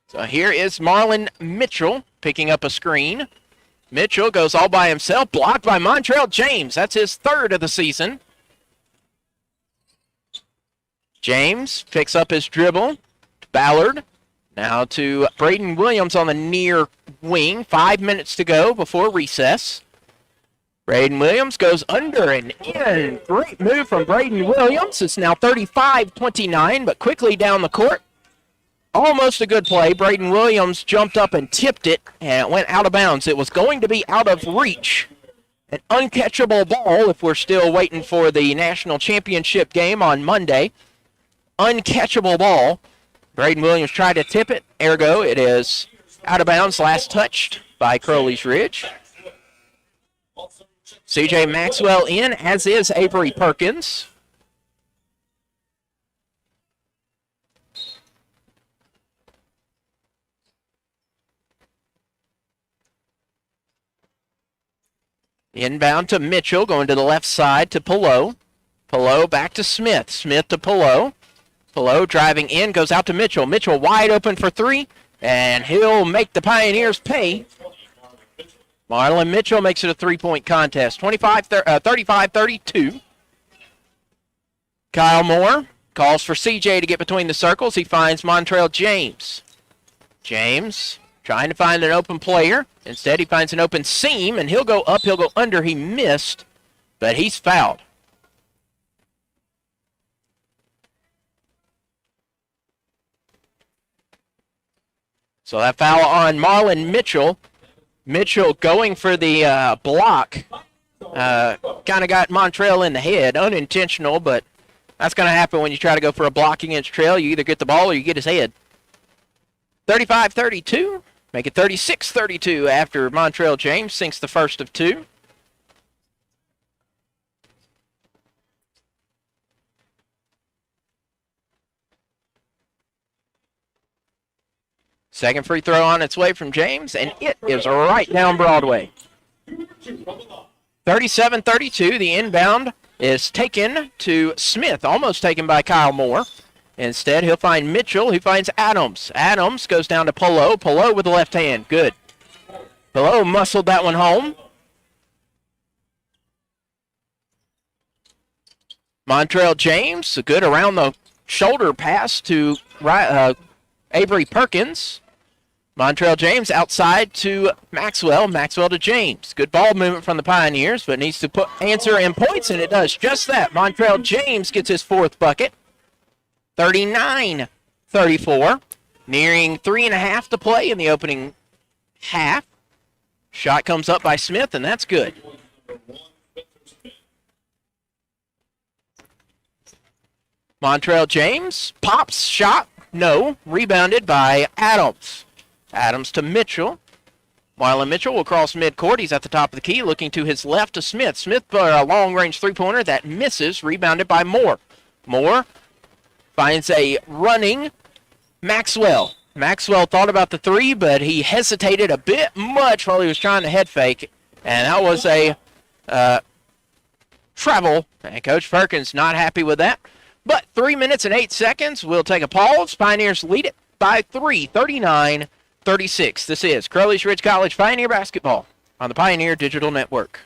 S1: So here is Marlon Mitchell picking up a screen. Mitchell goes all by himself, blocked by Montrell James. That's his third of the season. James picks up his dribble. Ballard. Now to Braden Williams on the near wing. 5 minutes to go before recess. Braden Williams goes under and in. Great move from Braden Williams. It's now 35-29, but quickly down the court. Almost a good play. Braden Williams jumped up and tipped it, and it went out of bounds. It was going to be out of reach. An uncatchable ball if we're still waiting for the national championship game on Monday. Uncatchable ball. Braden Williams tried to tip it. Ergo, it is out of bounds. Last touched by Crowley's Ridge. CJ Maxwell in, as is Avery Perkins. Inbound to Mitchell, going to the left side to Pillow. Pillow back to Smith. Smith to Pillow. Pillow driving in, goes out to Mitchell. Mitchell wide open for three, and he'll make the Pioneers pay. Marlon Mitchell makes it a three-point contest, 35-32. Kyle Moore calls for CJ to get between the circles. He finds Montrell James. James trying to find an open player. Instead, he finds an open seam, and he'll go up, he'll go under. He missed, but he's fouled. So that foul on Marlon Mitchell. Mitchell going for the block. Kind of got Montrell in the head. Unintentional, but that's going to happen when you try to go for a block against Trail. You either get the ball or you get his head. 35-32. Make it 36-32 after Montrell James sinks the first of two. Second free throw on its way from James, and it is right down Broadway. 37-32, the inbound is taken to Smith, almost taken by Kyle Moore. Instead, he'll find Mitchell, who finds Adams. Adams goes down to Pillow. Pillow with the left hand, good. Pillow muscled that one home. Montrell James, a good around the shoulder pass to Avery Perkins. Montrell James outside to Maxwell. Maxwell to James. Good ball movement from the Pioneers, but needs to answer in points, and it does just that. Montrell James gets his fourth bucket. 39-34. Nearing 3.5 to play in the opening half. Shot comes up by Smith, and that's good. Montrell James pops shot. No. Rebounded by Adams. Adams to Mitchell. Marlon Mitchell will cross midcourt. He's at the top of the key, looking to his left to Smith. Smith for a long-range three-pointer that misses, rebounded by Moore. Moore finds a running Maxwell. Maxwell thought about the three, but he hesitated a bit much while he was trying to head fake, and that was a travel, and Coach Perkins not happy with that. But 3 minutes and 8 seconds. We'll take a pause. Pioneers lead it by 3, 39-36. This is Crowley's Ridge College Pioneer Basketball on the Pioneer Digital Network.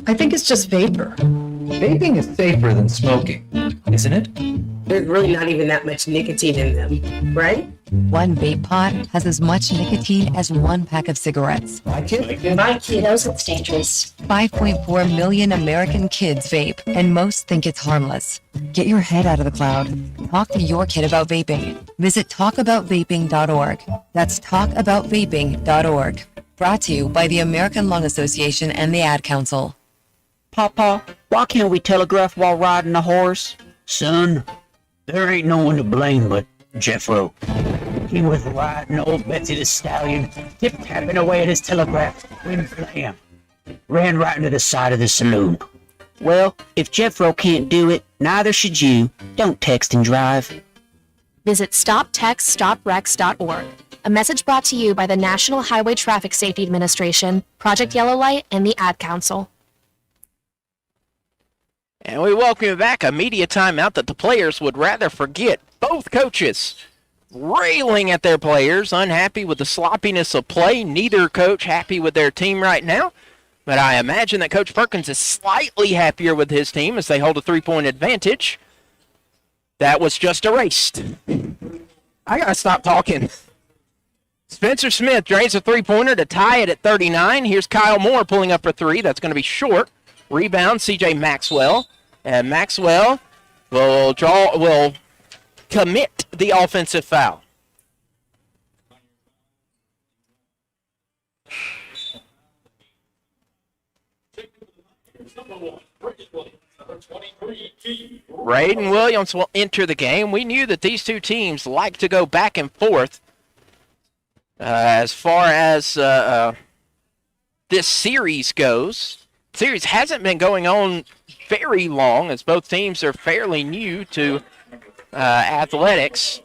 S16: I think it's just vapor. Vaping is safer than smoking, isn't it?
S17: There's really not even that much nicotine in them, right?
S18: One vape pod has as much nicotine as one pack of cigarettes.
S16: My kid
S18: knows it's dangerous. 5.4 million American kids vape, and most think it's harmless. Get your head out of the cloud. Talk to your kid about vaping. Visit talkaboutvaping.org. That's talkaboutvaping.org. Brought to you by the American Lung Association and the Ad Council.
S19: Papa, why can't we telegraph while riding a horse?
S20: Son, there ain't no one to blame but Jeffro. He was riding old Betsy the Stallion, tip-tapping away at his telegraph when blam, ran right into the side of the saloon.
S19: Well, if Jeffro can't do it, neither should you. Don't text and drive.
S21: Visit StopTextStopWrecks.org. A message brought to you by the National Highway Traffic Safety Administration, Project Yellow Light, and the Ad Council.
S1: And we welcome you back. A media timeout that the players would rather forget. Both coaches railing at their players, unhappy with the sloppiness of play. Neither coach happy with their team right now. But I imagine that Coach Perkins is slightly happier with his team as they hold a three-point advantage. That was just erased. I got to stop talking. Spencer Smith drains a three-pointer to tie it at 39. Here's Kyle Moore pulling up for three. That's going to be short. Rebound, CJ Maxwell. And Maxwell will commit the offensive foul. Braden Williams will enter the game. We knew that these two teams like to go back and forth as far as this series goes. The series hasn't been going on very long as both teams are fairly new to athletics.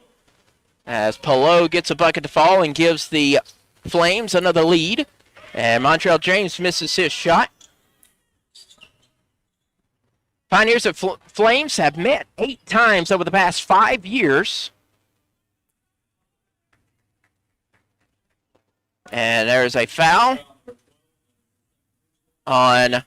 S1: As Pelot gets a bucket to fall and gives the Flames another lead. And Montrell James misses his shot. Pioneers and Flames have met 8 times over the past 5 years. And there is a foul on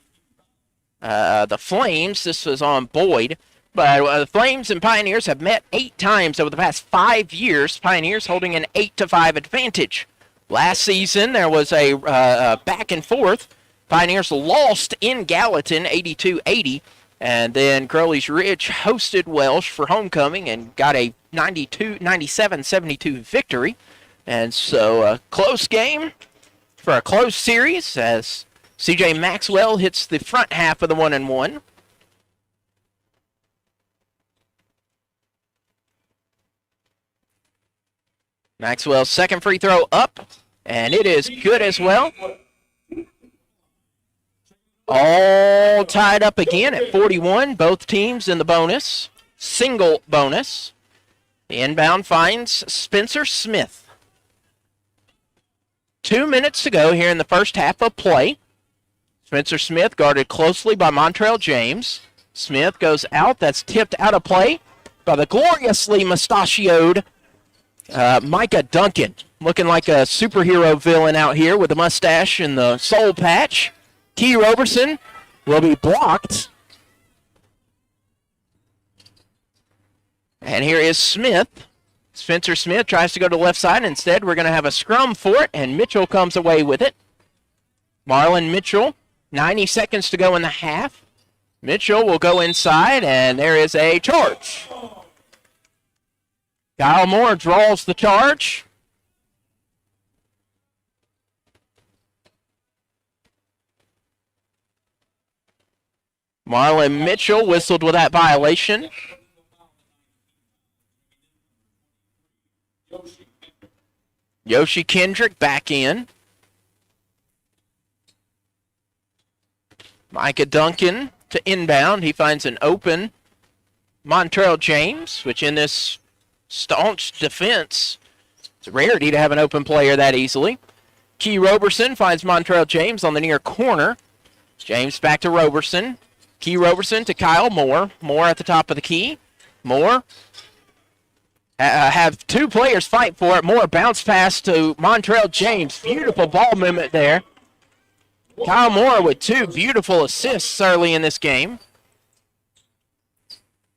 S1: the Flames. This was on Boyd. But the Flames and Pioneers have met 8 times over the past 5 years. Pioneers holding an 8-5 advantage. Last season, there was a back and forth. Pioneers lost in Gallatin, 82-80. And then Crowley's Ridge hosted Welch for homecoming and got a 97-72 victory. And so a close game for a close series as C.J. Maxwell hits the front half of the 1-1. Maxwell's second free throw up, and it is good as well. All tied up again at 41. Both teams in the bonus. Single bonus. The inbound finds Spencer Smith. 2 minutes to go here in the first half of play. Spencer Smith guarded closely by Montrell James. Smith goes out. That's tipped out of play by the gloriously mustachioed Micah Duncan. Looking like a superhero villain out here with the mustache and the soul patch. Key Roberson will be blocked. And here is Smith. Spencer Smith tries to go to the left side. Instead, we're going to have a scrum for it, and Mitchell comes away with it. Marlon Mitchell, 90 seconds to go in the half. Mitchell will go inside, and there is a charge. Kyle Moore draws the charge. Marlon Mitchell whistled with that violation. Yoshi Kendrick back in. Micah Duncan to inbound. He finds an open Montrell James, which in this staunch defense, it's a rarity to have an open player that easily. Key Roberson finds Montrell James on the near corner. James back to Roberson. Key Roberson to Kyle Moore. Moore at the top of the key. Moore have 2 players fight for it. Moore bounce pass to Montrell James. Beautiful ball movement there. Kyle Moore with 2 beautiful assists early in this game.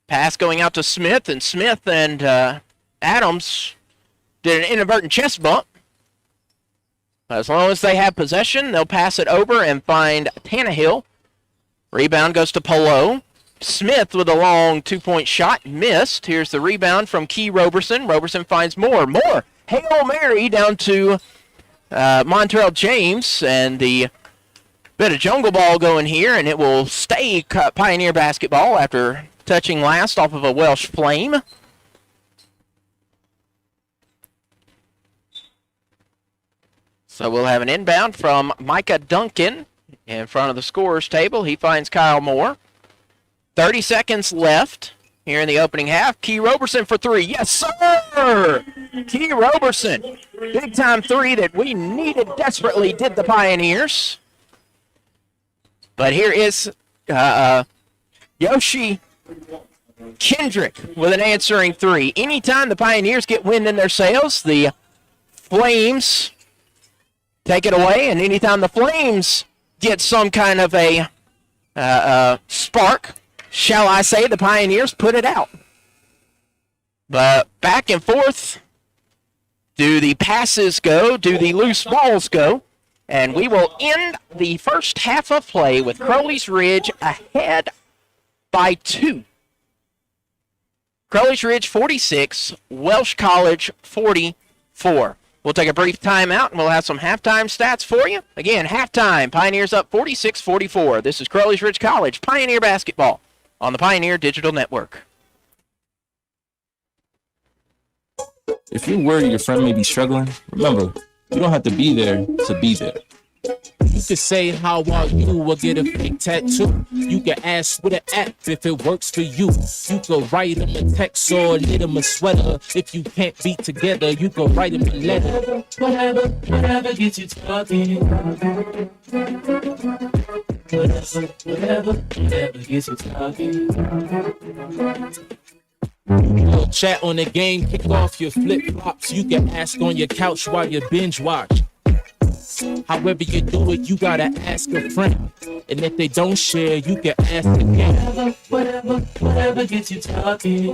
S1: Pass going out to Smith, and Smith and Adams did an inadvertent chest bump. As long as they have possession, they'll pass it over and find Tannehill. Rebound goes to Pelot. Smith with a long 2-point shot, missed. Here's the rebound from Key Roberson. Roberson finds Moore. Moore, Hail Mary down to Montrell James, and the bit of jungle ball going here, and it will stay Pioneer basketball after touching last off of a Welsh Flame. So we'll have an inbound from Micah Duncan in front of the scorer's table. He finds Kyle Moore. 30 seconds left here in the opening half. Key Roberson for 3. Yes, sir! Key Roberson. Big-time 3 that we needed desperately, did the Pioneers. But here is Yoshi Kendrick with an answering 3. Anytime the Pioneers get wind in their sails, the Flames take it away. And anytime the Flames get some kind of a spark, shall I say, the Pioneers put it out. But back and forth, do the passes go? Do the loose balls go? And we will end the first half of play with Crowley's Ridge ahead by 2. Crowley's Ridge 46, Welsh College 44. We'll take a brief timeout, and we'll have some halftime stats for you. Again, halftime, Pioneers up 46-44. This is Crowley's Ridge College Pioneer basketball on the Pioneer Digital Network.
S2: If you're worried your friend may be struggling, remember, you don't have to be there to be there.
S22: You can say, how are you, or get a fake tattoo. You can ask with an app if it works for you. You can write them a text or knit them a sweater. If you can't be together, you can write them a letter. Whatever gets you talking. Whatever gets you talking. You'll chat on the game, kick off your flip-flops. You can ask on your couch while you binge watch. However you do it, you gotta ask a friend. And if they don't share, you can ask again. Whatever gets you talking.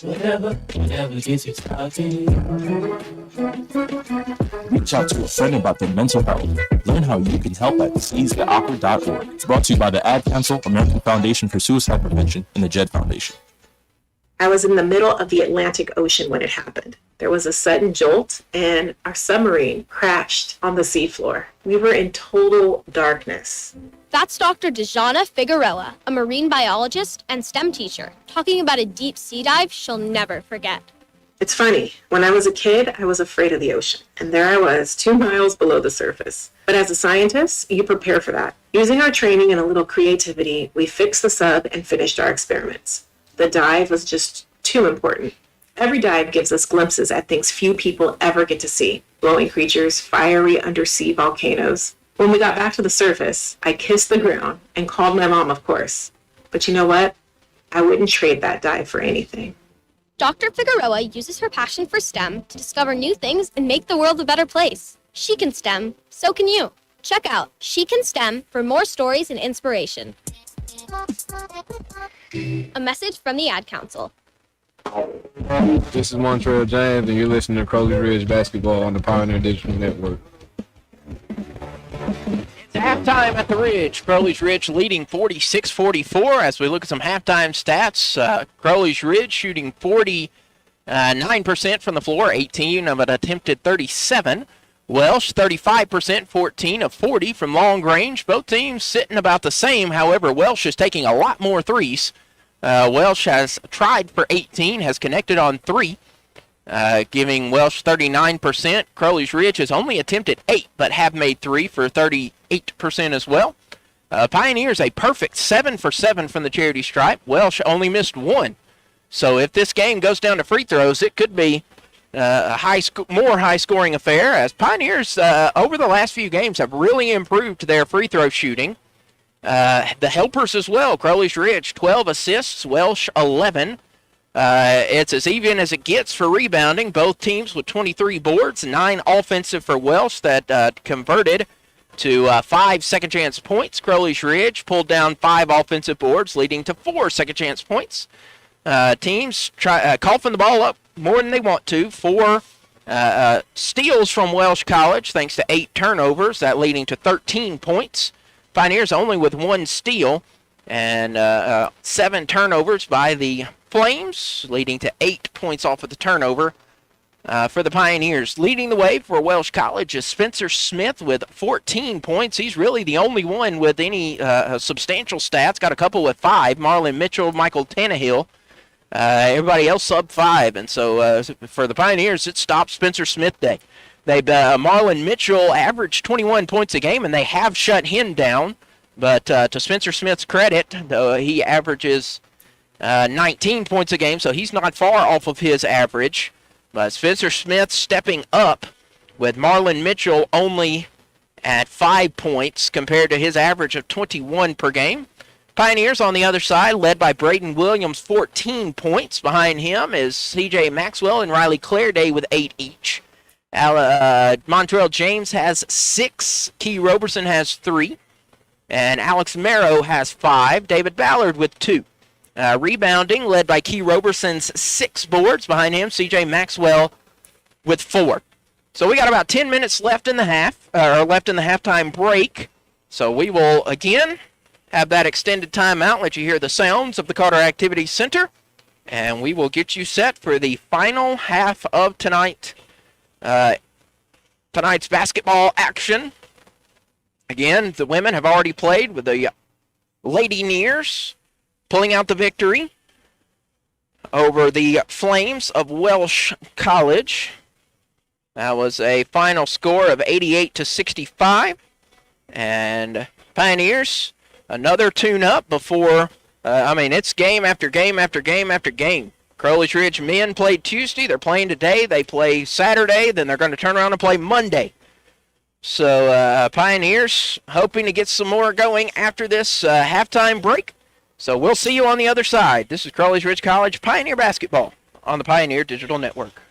S22: Whatever gets you talking.
S2: Reach out to a friend about their mental health. Learn how you can help at seizetheawkward.org. Brought to you by the Ad Council, American Foundation for Suicide Prevention, and the JED Foundation.
S17: I was in the middle of the Atlantic Ocean when it happened. There was a sudden jolt and our submarine crashed on the seafloor. We were in total darkness.
S23: That's Dr. Dejana Figueroa, a marine biologist and STEM teacher, talking about a deep sea dive she'll never forget.
S17: It's funny, when I was a kid, I was afraid of the ocean, and there I was, 2 miles below the surface. But as a scientist, you prepare for that. Using our training and a little creativity, we fixed the sub and finished our experiments. The dive was just too important. Every dive gives us glimpses at things few people ever get to see. Glowing creatures, fiery undersea volcanoes. When we got back to the surface, I kissed the ground and called my mom, of course. But you know what? I wouldn't trade that dive for anything.
S23: Dr. Figueroa uses her passion for STEM to discover new things and make the world a better place. She can STEM, so can you. Check out She Can STEM for more stories and inspiration. A message from the Ad Council.
S24: This is Montreal James, and you're listening to Crowley Ridge Basketball on the Pioneer Digital Network.
S1: It's halftime at the Ridge. Crowley's Ridge leading 46-44 as we look at some halftime stats. Crowley's Ridge shooting 49% from the floor, 18 of an attempted 37. Welch 35%, 14 of 40 from long range. Both teams sitting about the same. However, Welch is taking a lot more threes. Welch has tried for 18, has connected on 3, giving Welch 39%. Crowley's Ridge has only attempted 8, but have made 3 for 38% as well. Pioneers a perfect 7 for 7 from the charity stripe. Welch only missed 1. So if this game goes down to free throws, it could be a more high-scoring affair, as Pioneers over the last few games have really improved their free throw shooting. The helpers as well. Crowley's Ridge, 12 assists, Welch 11. It's as even as it gets for rebounding. Both teams with 23 boards, 9 offensive for Welch that converted to 5 second-chance points. Crowley's Ridge pulled down 5 offensive boards, leading to 4 second-chance points. Teams coughing the ball up more than they want to. 4 steals from Welch College, thanks to 8 turnovers, that leading to 13 points. Pioneers only with 1 steal and 7 turnovers by the Flames, leading to 8 points off of the turnover for the Pioneers. Leading the way for Welch College is Spencer Smith with 14 points. He's really the only one with any substantial stats. Got a couple with 5. Marlon Mitchell, Michael Tannehill. Everybody else sub 5. And so for the Pioneers, it stopped Spencer Smith Day. Marlon Mitchell averaged 21 points a game, and they have shut him down. But to Spencer Smith's credit, he averages 19 points a game, so he's not far off of his average. But Spencer Smith stepping up with Marlon Mitchell only at 5 points compared to his average of 21 per game. Pioneers on the other side, led by Braden Williams, 14 points. Behind him is C.J. Maxwell and Riley Clairday with 8 each. Montreal James has 6. Key Roberson has 3. And Alex Merrow has 5. David Ballard with 2. Rebounding, led by Key Roberson's 6 boards. Behind him, C.J. Maxwell with 4. So we got about 10 minutes left in the halftime break. So we will, again, have that extended timeout, let you hear the sounds of the Carter Activity Center. And we will get you set for the final half of tonight's basketball action. Again, the women have already played with the Lady Nears pulling out the victory over the Flames of Welch College. That was a final score of 88-65. And Pioneers, another tune-up before, it's game after game after game after game. Crowley's Ridge men played Tuesday. They're playing today. They play Saturday. Then they're going to turn around and play Monday. So Pioneers hoping to get some more going after this halftime break. So we'll see you on the other side. This is Crowley's Ridge College Pioneer Basketball on the Pioneer Digital Network.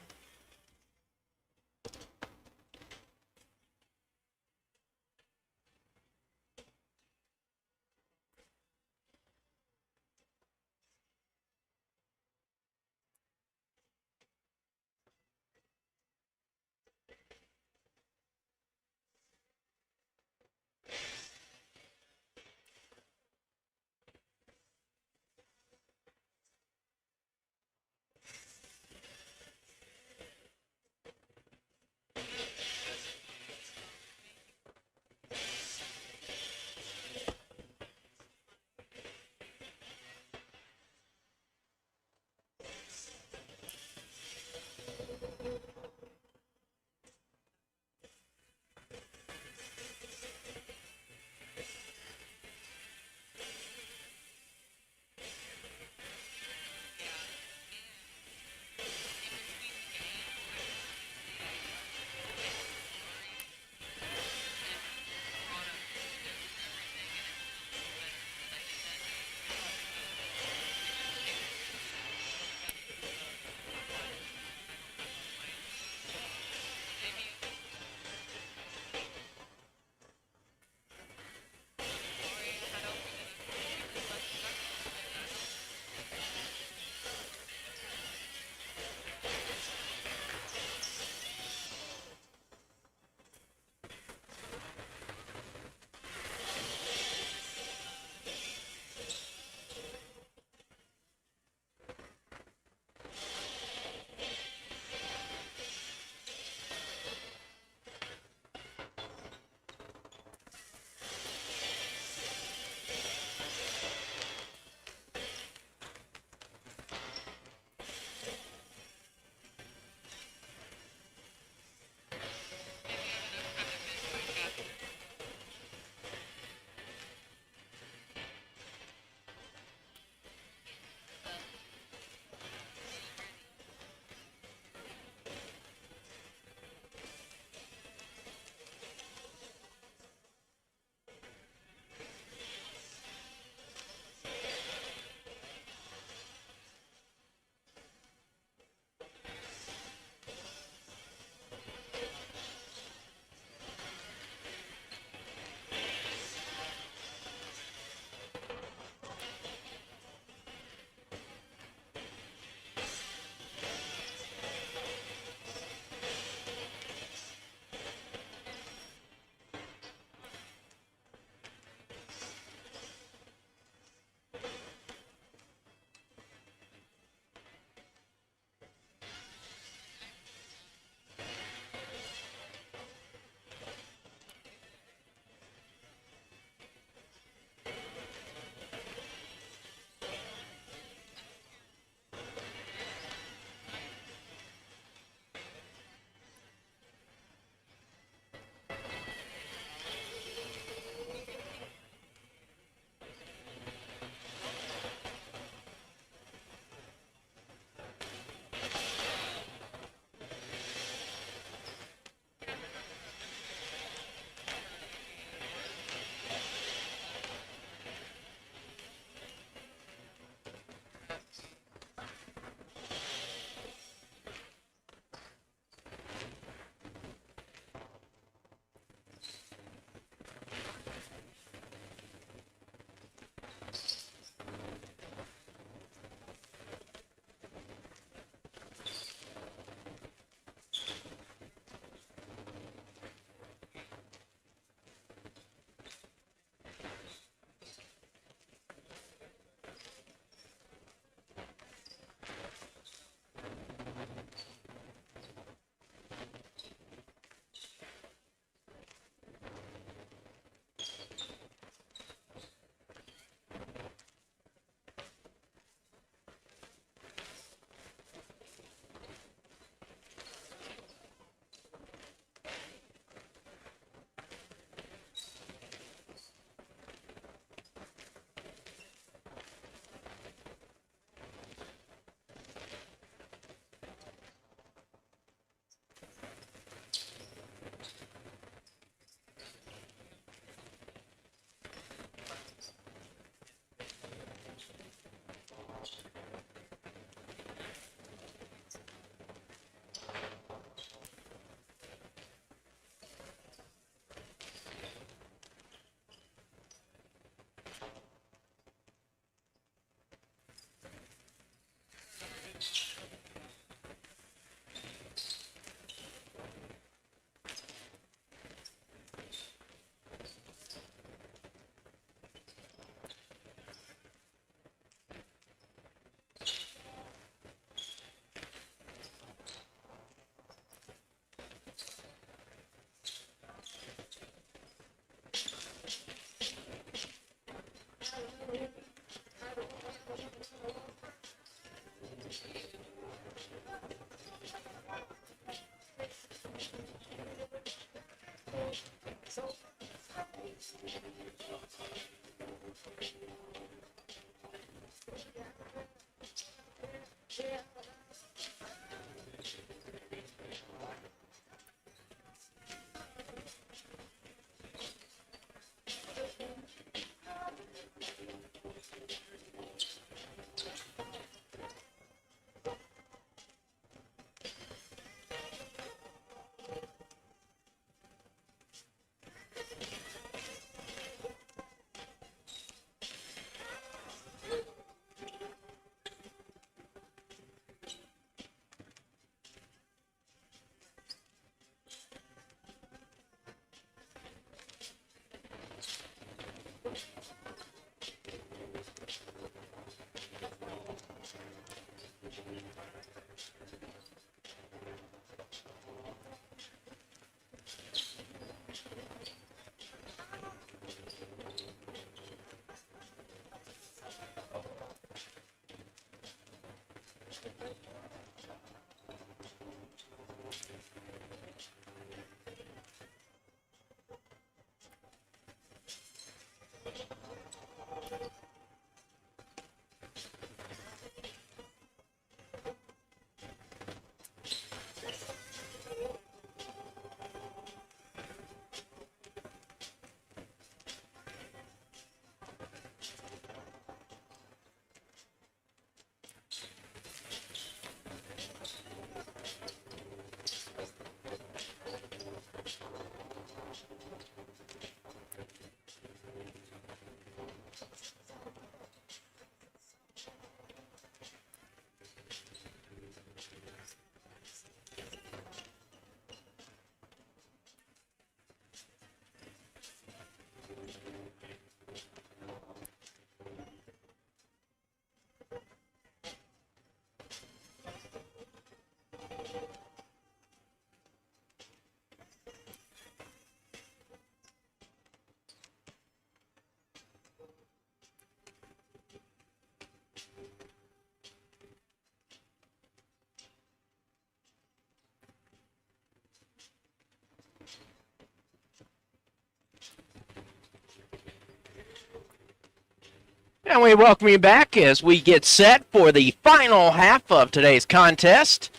S1: And we welcome you back as we get set for the final half of today's contest.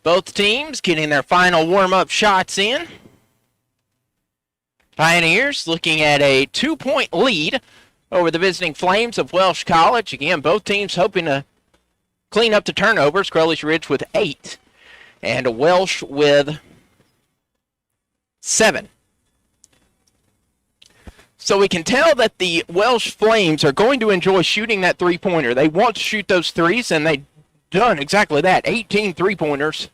S1: Both teams getting their final warm-up shots in. Pioneers looking at a 2-point lead over the visiting Flames of Welch College. Again, both teams hoping to clean up the turnovers. Crowley's Ridge with 8 and Welch with 7. So we can tell that the Welch Flames are going to enjoy shooting that three-pointer. They want to shoot those threes, and they've done exactly that. 18 three-pointers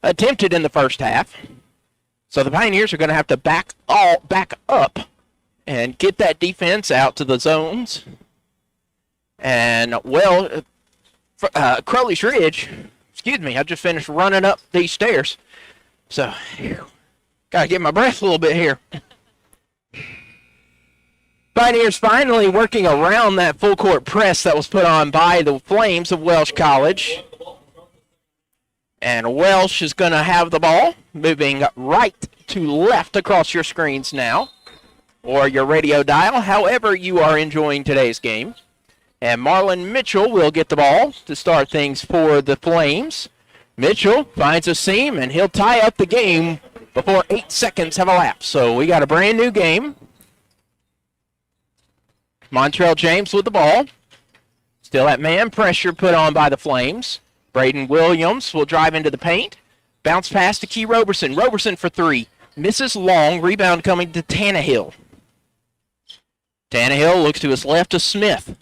S1: attempted in the first half. So the Pioneers are going to have to back up and get that defense out to the zones. And, well, Crowley's Ridge, I just finished running up these stairs. So, got to get my breath a little bit here. Pioneers finally working around that full court press that was put on by the Flames of Welch College. And Welch is going to have the ball, moving right to left across your screens now, or your radio dial, however you are enjoying today's game. And Marlon Mitchell will get the ball to start things for the Flames. Mitchell finds a seam, and he'll tie up the game before 8 seconds have elapsed. So we got a brand new game. Montrell James with the ball. Still at man pressure put on by the Flames. Braden Williams will drive into the paint. Bounce pass to Key Roberson. Roberson for 3. Misses long. Rebound coming to Tannehill. Tannehill looks to his left to Smith.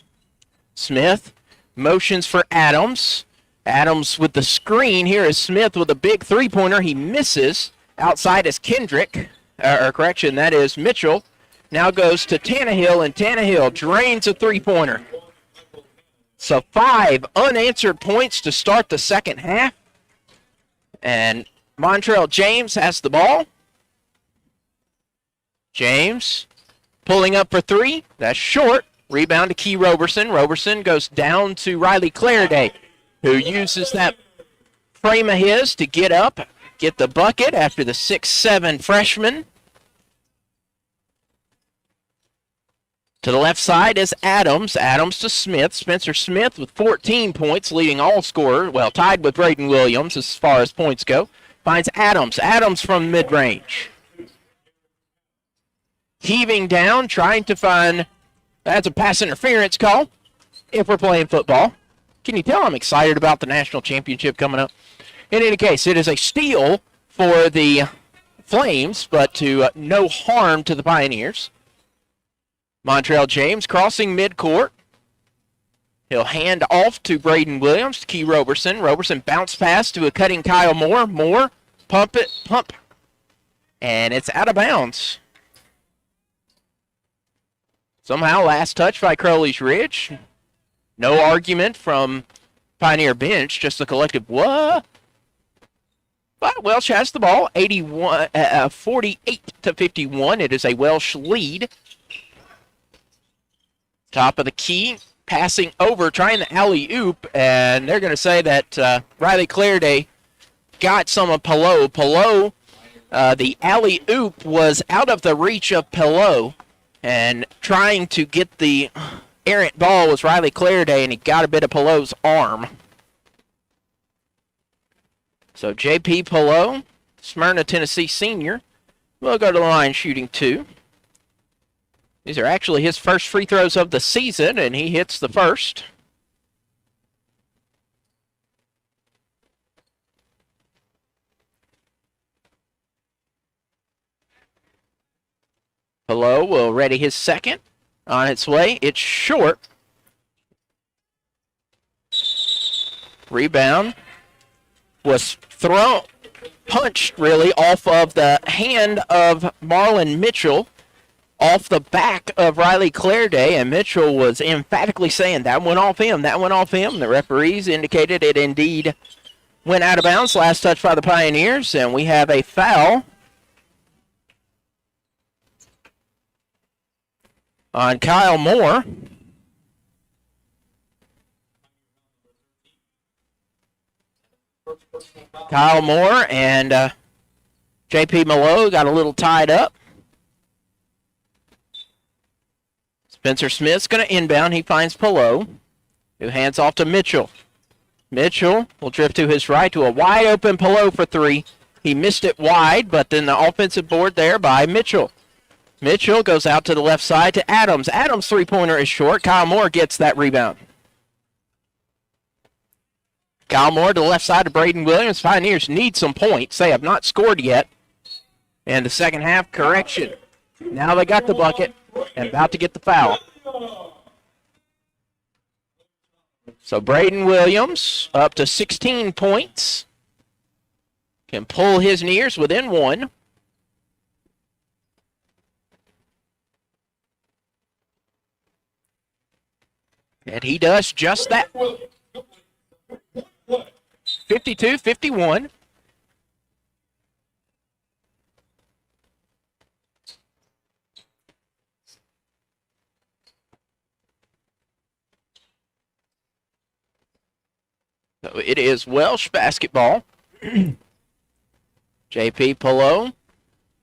S1: Smith motions for Adams. Adams with the screen. Here is Smith with a big three-pointer. He misses. Outside is Kendrick. That is Mitchell. Now goes to Tannehill, and Tannehill drains a three-pointer. So 5 unanswered points to start the second half. And Montrell James has the ball. James pulling up for 3. That's short. Rebound to Key Roberson. Roberson goes down to Riley Clairday, who uses that frame of his to get up, get the bucket after the 6'7" freshman. To the left side is Adams. Adams to Smith. Spencer Smith with 14 points, leading all scorer. Well, tied with Braden Williams as far as points go. Finds Adams. Adams from mid-range. Heaving down, trying to find... That's a pass interference call if we're playing football. Can you tell I'm excited about the national championship coming up? In any case, it is a steal for the Flames, but to no harm to the Pioneers. Montrell James crossing midcourt. He'll hand off to Braden Williams, to Key Roberson. Roberson bounce pass to a cutting Kyle Moore. Moore, pump. And it's out of bounds. Somehow last touch by Crowley's Ridge. No argument from Pioneer bench, just a collective what? But Welch has the ball, 48-51. It is a Welch lead. Top of the key, passing over, trying the alley-oop, and they're going to say that Riley Clairday got some of Pelot. Pelot, the alley-oop was out of the reach of Pelot, and trying to get the errant ball was Riley Clairday, and he got a bit of Pelot's arm. So J.P. Pelot, Smyrna, Tennessee senior, will go to the line shooting 2. These are actually his first free throws of the season, and he hits the first. Pelot will ready his second. On its way, it's short. Rebound was punched really off of the hand of Marlon Mitchell, off the back of Riley Clairday, and Mitchell was emphatically saying that went off him, that went off him. The referees indicated it indeed went out of bounds. Last touch by the Pioneers, and we have a foul on Kyle Moore. Kyle Moore and J.P. Pelot got a little tied up. Spencer Smith's going to inbound. He finds Pelot, who hands off to Mitchell. Mitchell will drift to his right to a wide-open Pelot for 3. He missed it wide, but then the offensive board there by Mitchell. Mitchell goes out to the left side to Adams. Adams' three-pointer is short. Kyle Moore gets that rebound. Kyle Moore to the left side to Braden Williams. Pioneers need some points. They have not scored yet. And the second half correction. Now they got the bucket and about to get the foul. So Braden Williams up to 16 points. Can pull his Nears within 1. And he does just that. 52-51. So it is Welsh basketball. J.P. Pelot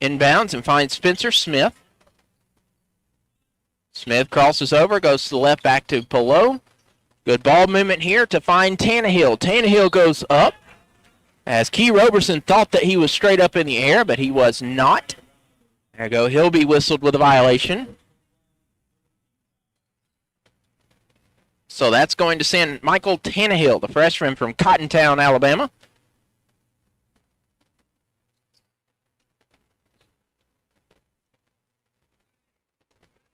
S1: inbounds and finds Spencer Smith. Smith crosses over, goes to the left, back to Pelot. Good ball movement here to find Tannehill. Tannehill goes up as Key Roberson thought that he was straight up in the air, but he was not. There you go. He'll be whistled with a violation. So that's going to send Michael Tannehill, the freshman from Cottontown, Alabama.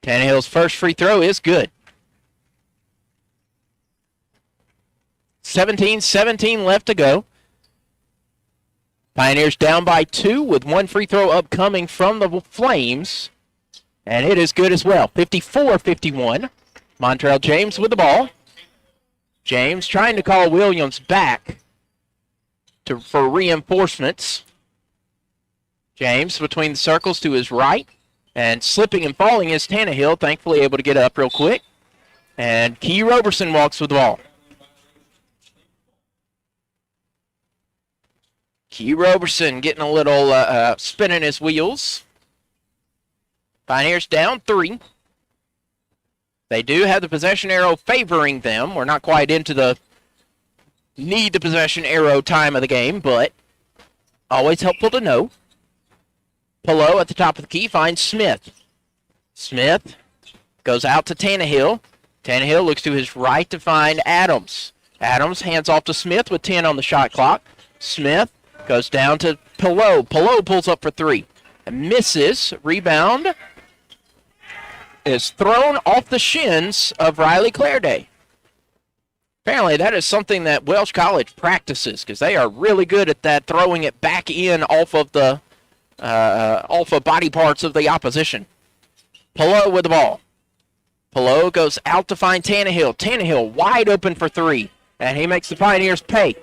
S1: Tannehill's first free throw is good. 17-17 left to go. Pioneers down by 2 with 1 free throw upcoming from the Flames. And it is good as well. 54-51. Montrell James with the ball. James trying to call Williams back for reinforcements. James between the circles to his right. And slipping and falling is Tannehill, thankfully able to get up real quick. And Key Roberson walks with the ball. Key Roberson getting a little spin in his wheels. Pioneers down 3. They do have the possession arrow favoring them. We're not quite into the need the possession arrow time of the game, but always helpful to know. Pillow at the top of the key finds Smith. Smith goes out to Tannehill. Tannehill looks to his right to find Adams. Adams hands off to Smith with 10 on the shot clock. Smith goes down to Pillow. Pillow pulls up for 3 and misses. Rebound is thrown off the shins of Riley Clairday. Apparently that is something that Welch College practices because they are really good at that, throwing it back in off of body parts of the opposition. Pillow with the ball. Pillow goes out to find Tannehill. Tannehill wide open for 3, and he makes the Pioneers pay.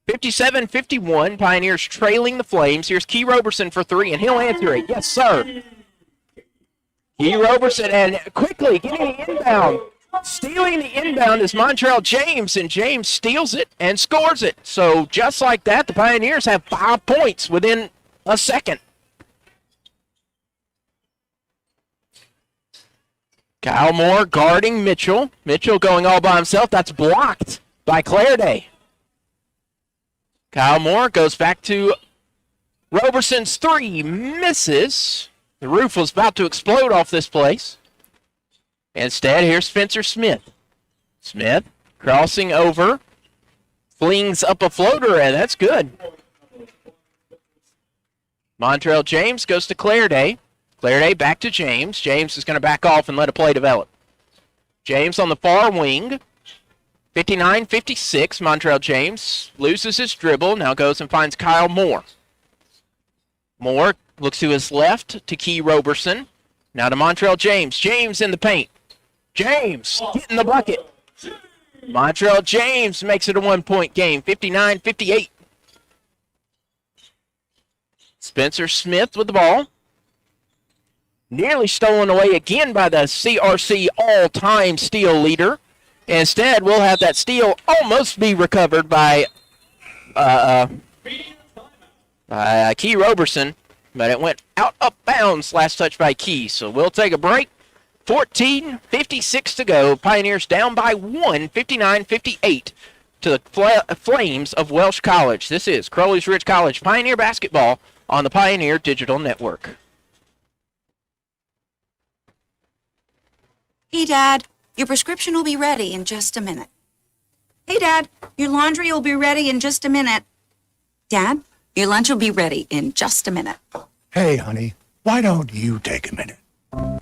S1: 57-51, Pioneers trailing the Flames. Here's Key Roberson for 3, and he'll answer it. Yes, sir. Key Roberson, and quickly getting the inbound. Stealing the inbound is Montrell James, and James steals it and scores it. So just like that, the Pioneers have 5 points within a second. Kyle Moore guarding Mitchell. Mitchell going all by himself. That's blocked by Clairday. Kyle Moore goes back to Roberson's 3. Misses. The roof was about to explode off this place. Instead, here's Spencer Smith. Smith crossing over. Flings up a floater, and that's good. Montrell James goes to Clairday. Clairday back to James. James is going to back off and let a play develop. James on the far wing. 59-56. Montrell James loses his dribble. Now goes and finds Kyle Moore. Moore looks to his left to Key Roberson. Now to Montrell James. James in the paint. James getting the bucket. Montrell James makes it a 1-point game. 59-58. Spencer Smith with the ball. Nearly stolen away again by the CRC all-time steal leader. Instead, we'll have that steal almost be recovered by Key Roberson, but it went out of bounds, last touch by Key. So we'll take a break. 14:56 to go. Pioneers down by 1, 59-58 to the Flames of Welch College. This is Crowley's Ridge College Pioneer basketball on the Pioneer Digital Network.
S3: Hey, Dad, your prescription will be ready in just a minute. Hey, Dad, your laundry will be ready in just a minute. Dad, your lunch will be ready in just a minute.
S5: Hey, honey, why don't you take a minute?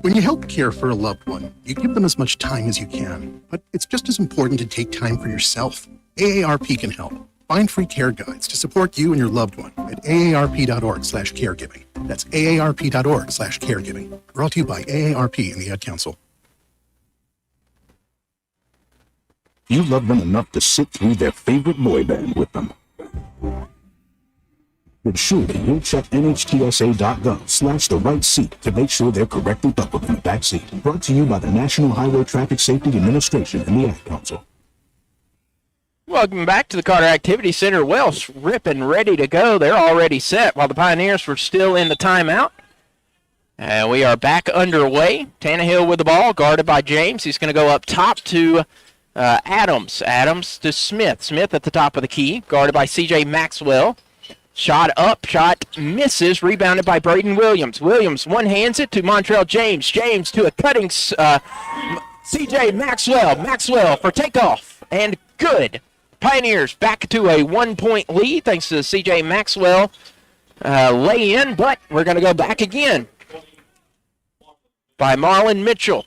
S5: When you help care for a loved one, you give them as much time as you can. But it's just as important to take time for yourself. AARP can help. Find free care guides to support you and your loved one at aarp.org/caregiving. That's aarp.org/caregiving. Brought to you by AARP and the Ad Council.
S6: You love them enough to sit through their favorite boy band with them. Then surely you'll check nhtsa.gov/the right seat to make sure they're correctly buckled in the back seat. Brought to you by the National Highway Traffic Safety Administration and the Ad Council.
S1: Welcome back to the Carter Activity Center. Welch ripping ready to go. They're already set while the Pioneers were still in the timeout. And we are back underway. Tannehill with the ball, guarded by James. He's going to go up top to Adams. Adams to Smith. Smith at the top of the key, guarded by C.J. Maxwell. Shot up, shot misses, rebounded by Braden Williams. Williams one-hands it to Montrell James. James to a cutting C.J. Maxwell. Maxwell for takeoff, and good. Pioneers back to a 1-point lead thanks to the C.J. Maxwell lay-in, but we're going to go back again by Marlon Mitchell.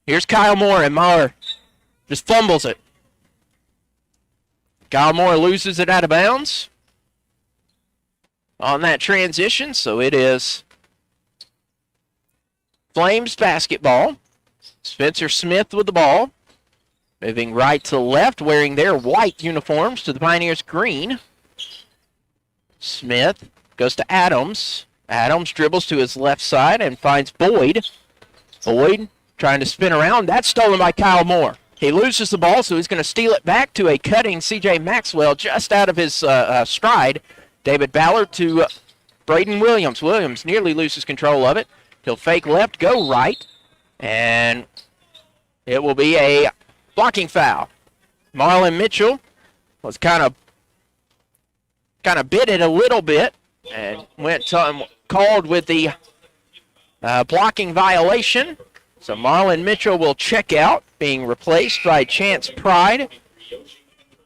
S1: Here's Kyle Moore, and Moore just fumbles it. Kyle Moore loses it out of bounds on that transition, so it is Flames basketball. Spencer Smith with the ball. Moving right to left, wearing their white uniforms to the Pioneers' green. Smith goes to Adams. Adams dribbles to his left side and finds Boyd. Boyd trying to spin around. That's stolen by Kyle Moore. He loses the ball, so he's going to steal it back to a cutting C.J. Maxwell just out of his stride. David Ballard to Braden Williams. Williams nearly loses control of it. He'll fake left, go right. And it will be a blocking foul. Marlon Mitchell was kind of bit it a little bit and called with the blocking violation. So Marlon Mitchell will check out, being replaced by Chance Pride,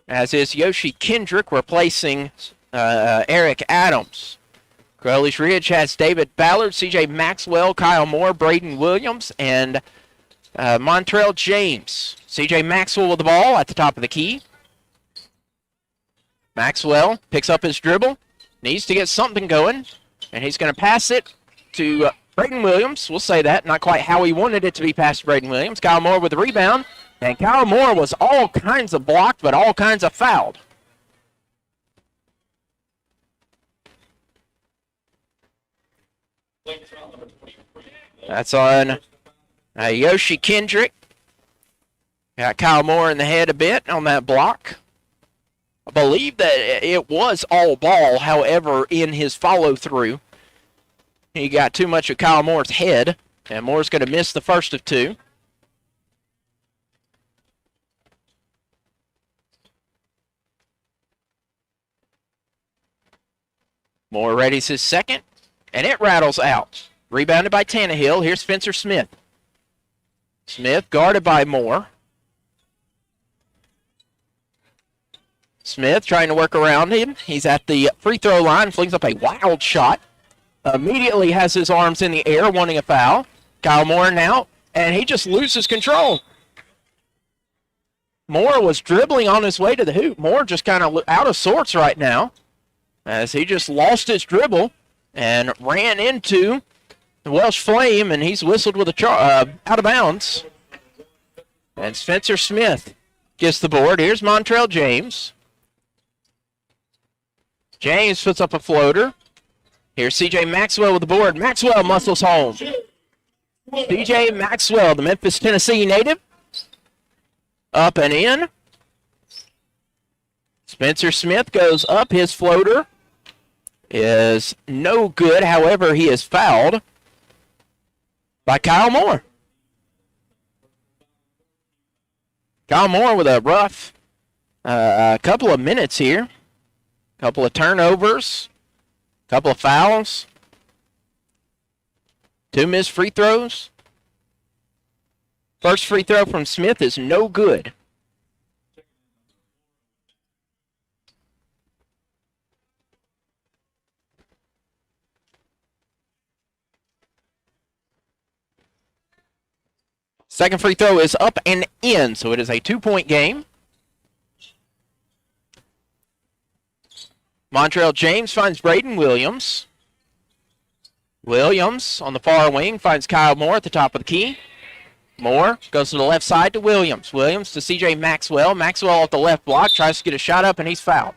S1: as is Yoshi Kendrick replacing Eric Adams. Crowley's Ridge has David Ballard, C.J. Maxwell, Kyle Moore, Braden Williams, and Montrell James. C.J. Maxwell with the ball at the top of the key. Maxwell picks up his dribble, needs to get something going, and he's going to pass it to Braden Williams. We'll say that, not quite how he wanted it to be passed to Braden Williams. Kyle Moore with the rebound, and Kyle Moore was all kinds of blocked, but all kinds of fouled. That's on Yoshi Kendrick. Got Kyle Moore in the head a bit on that block. I believe that it was all ball, however, in his follow-through, he got too much of Kyle Moore's head, and Moore's going to miss the first of two. Moore readies his second, and it rattles out. Rebounded by Tannehill. Here's Spencer Smith. Smith guarded by Moore. Smith trying to work around him. He's at the free throw line, flings up a wild shot. Immediately has his arms in the air, wanting a foul. Kyle Moore now, and he just loses control. Moore was dribbling on his way to the hoop. Moore just kind of out of sorts right now, as he just lost his dribble and ran into the Welsh Flame, and he's whistled with a out of bounds. And Spencer Smith gets the board. Here's Montrell James. James puts up a floater. Here's C.J. Maxwell with the board. Maxwell muscles home. C.J. Maxwell, the Memphis, Tennessee native. Up and in. Spencer Smith goes up. His floater is no good. However, he is fouled by Kyle Moore. Kyle Moore with a rough couple of minutes here. Couple of turnovers. Couple of fouls. 2 missed free throws. First free throw from Smith is no good. Second free throw is up and in, so it is a 2-point game. Montrell James finds Braden Williams. Williams on the far wing finds Kyle Moore at the top of the key. Moore goes to the left side to Williams. Williams to C.J. Maxwell. Maxwell at the left block, tries to get a shot up, and he's fouled.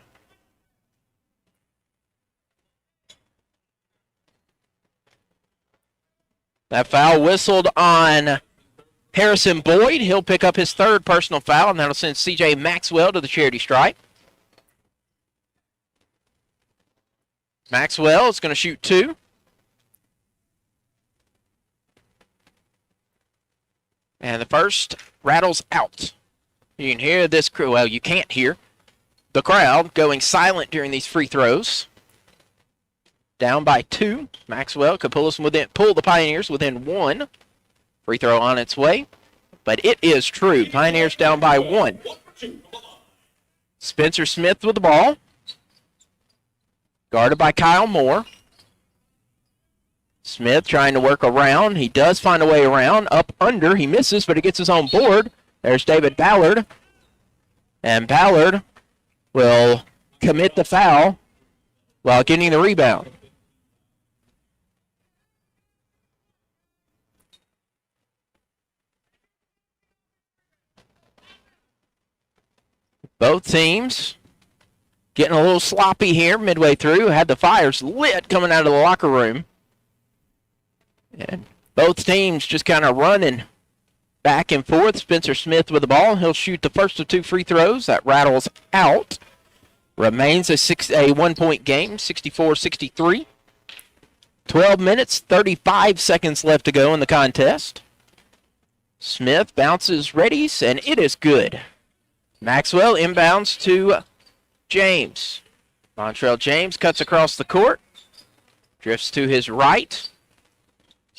S1: That foul whistled on Harrison Boyd. He'll pick up his third personal foul, and that'll send C.J. Maxwell to the charity stripe. Maxwell is going to shoot 2. And the first rattles out. You can hear this, well, you can't hear the crowd going silent during these free throws. Down by 2. Maxwell could pull the Pioneers within 1. Free throw on its way. But it is true. Pioneers down by 1. Spencer Smith with the ball. Guarded by Kyle Moore. Smith trying to work around. He does find a way around. Up under. He misses, but he gets his own board. There's David Ballard. And Ballard will commit the foul while getting the rebound. Both teams getting a little sloppy here midway through. Had the fires lit coming out of the locker room. And both teams just kind of running back and forth. Spencer Smith with the ball. He'll shoot the first of 2 free throws. That rattles out. Remains a 1-point game, 64-63. 12 minutes, 35 seconds left to go in the contest. Smith bounces, readies, and it is good. Maxwell inbounds to James. Montrell James cuts across the court. Drifts to his right.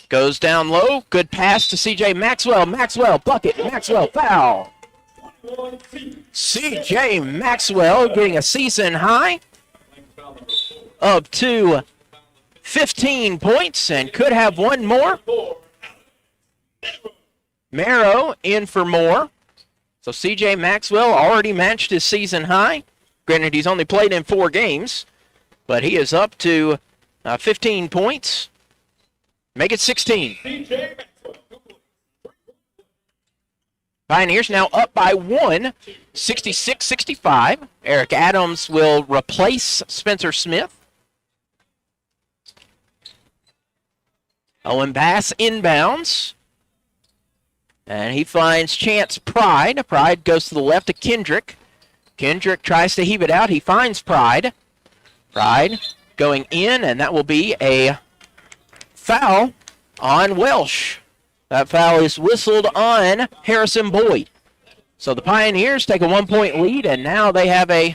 S1: Goes down low. Good pass to C.J. Maxwell. Maxwell, bucket. Maxwell, foul. C.J. Maxwell getting a season high up to 15 points and could have one more. Marrow in for more. So C.J. Maxwell already matched his season high. Granted, he's only played in 4 games, but he is up to 15 points. Make it 16. Pioneers now up by 1, 66-65. Eric Adams will replace Spencer Smith. Owen Bass inbounds. And he finds Chance Pride. Pride goes to the left to Kendrick. Kendrick tries to heave it out. He finds Pride. Pride going in, and that will be a foul on Welch. That foul is whistled on Harrison Boyd. So the Pioneers take a 1-point lead, and now they have a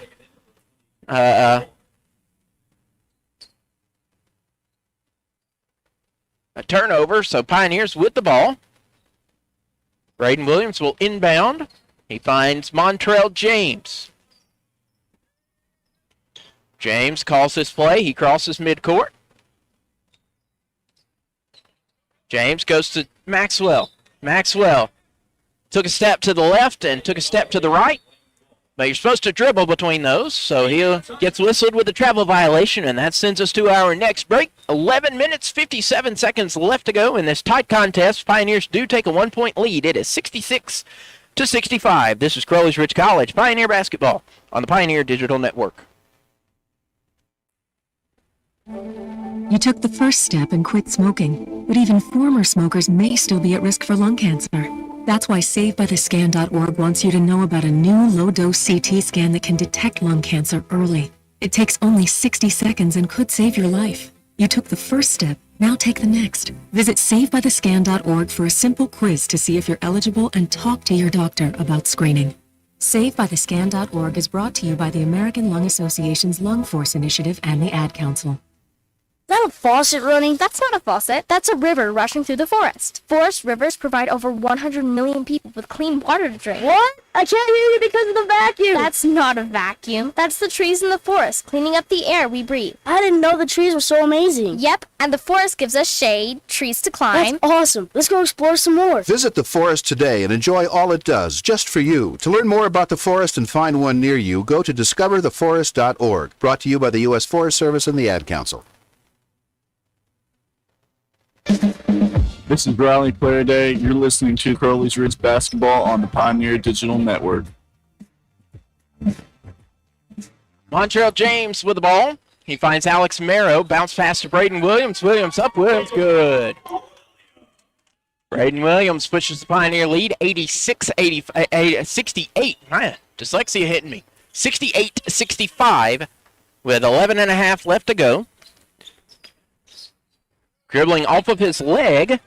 S1: turnover. So Pioneers with the ball. Braden Williams will inbound. He finds Montrell James. James calls his play. He crosses midcourt. James goes to Maxwell. Maxwell took a step to the left and took a step to the right. But you're supposed to dribble between those, so he gets whistled with a travel violation, and that sends us to our next break. 11 minutes, 57 seconds left to go in this tight contest. Pioneers do take a 1-point lead. It is 66-65. This is Crowley's Ridge College Pioneer Basketball on the Pioneer Digital Network.
S11: You took the first step and quit smoking, but even former smokers may still be at risk for lung cancer. That's why SaveByTheScan.org wants you to know about a new low-dose CT scan that can detect lung cancer early. It takes only 60 seconds and could save your life. You took the first step, now take the next. Visit SaveByTheScan.org for a simple quiz to see if you're eligible and talk to your doctor about screening. SaveByTheScan.org is brought to you by the American Lung Association's Lung Force Initiative and the Ad Council.
S23: Is that a faucet running? That's not a faucet. That's a river rushing through the forest. Forest rivers provide over 100 million people with clean water to drink. What? I can't hear you because of the vacuum. That's not a vacuum. That's the trees in the forest cleaning up the air we breathe. I didn't know the trees were so amazing. Yep, and the forest gives us shade, trees to climb. That's awesome. Let's go explore some more.
S15: Visit the forest today and enjoy all it does, just for you. To learn more about the forest and find one near you, go to discovertheforest.org. Brought to you by the U.S. Forest Service and the Ad Council.
S2: This is Crowley Player Day. You're listening to Crowley's Ridge Basketball on the Pioneer Digital Network.
S1: Montrell James with the ball. He finds Alex Marrow. Bounce pass to Braden Williams. Williams up. Williams good. Braden Williams pushes the Pioneer lead 68. Man, dyslexia hitting me. 68-65 with 11.5 left to go. Dribbling off of his leg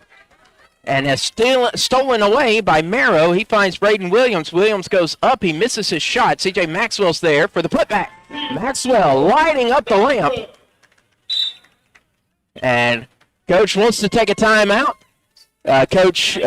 S1: and is still stolen away by Marrow. He finds Braden Williams. Williams goes up. He misses his shot. C.J. Maxwell's there for the putback. Maxwell lighting up the lamp. And Coach wants to take a timeout. Coach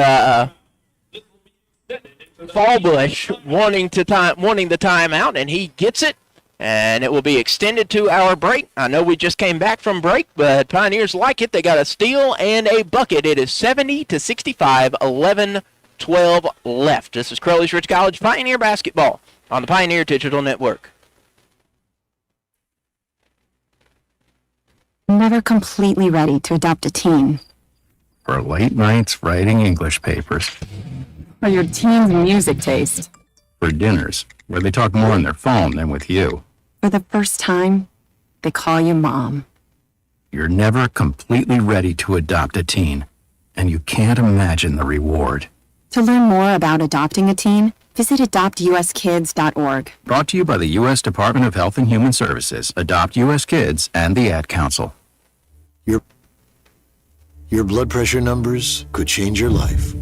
S1: Fallbush wanting the timeout, and he gets it. And it will be extended to our break. I know we just came back from break, but Pioneers like it. They got a steal and a bucket. It is 70-65, 11-12 left. This is Crowley's Ridge College Pioneer Basketball on the Pioneer Digital Network.
S7: Never completely ready to adopt a teen.
S8: For late nights writing English papers.
S7: For your teen's music taste.
S8: For dinners, where they talk more on their phone than with you.
S7: For the first time, they call you mom.
S8: You're never completely ready to adopt a teen, and you can't imagine the reward.
S7: To learn more about adopting a teen, visit adoptuskids.org.
S8: Brought to you by the U.S. Department of Health and Human Services, Adopt U.S. Kids, and the Ad Council.
S9: Your blood pressure numbers could change your life.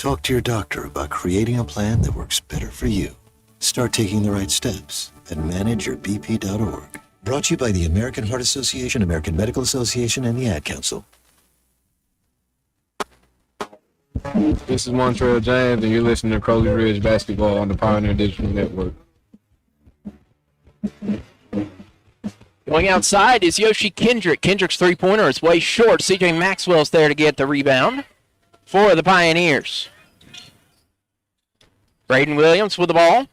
S4: Talk to your doctor about creating a plan that works better for you. Start taking the right steps at manageyourbp.org. Brought to you by the American Heart Association, American Medical Association, and the Ad Council.
S24: This is Montreal James, and you're listening to Crowley Ridge Basketball on the Pioneer Digital Network.
S1: Going outside is Yoshi Kendrick. Kendrick's three-pointer is way short. C.J. Maxwell's there to get the rebound for the Pioneers. Braden Williams with the ball.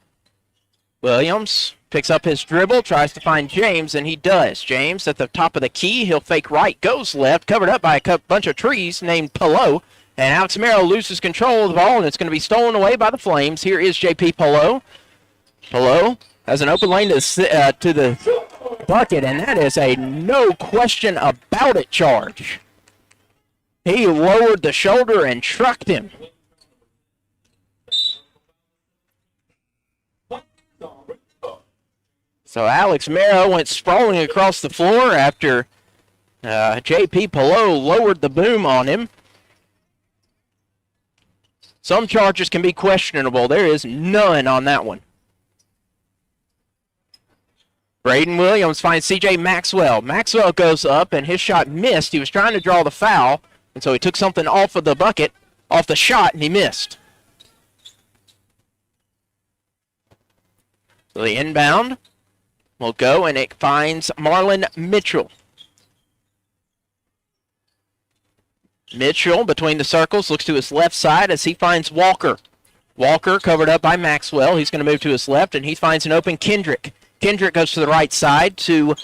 S1: Williams picks up his dribble, tries to find James, and he does. James at the top of the key. He'll fake right, goes left, covered up by a bunch of trees named Pillow. And Alex Merrill loses control of the ball, and it's going to be stolen away by the Flames. Here is J.P. Pillow. Pillow has an open lane to the bucket, and that is a no question about it charge. He lowered the shoulder and trucked him. So Alex Merrill went sprawling across the floor after J.P. Pillow lowered the boom on him. Some charges can be questionable. There is none on that one. Braden Williams finds C.J. Maxwell. Maxwell goes up, and his shot missed. He was trying to draw the foul, and so he took something off of the bucket, off the shot, and he missed. So the inbound will go, and it finds Marlon Mitchell. Mitchell, between the circles, looks to his left side as he finds Walker. Walker covered up by Maxwell. He's going to move to his left, and he finds an open Kendrick. Kendrick goes to the right side to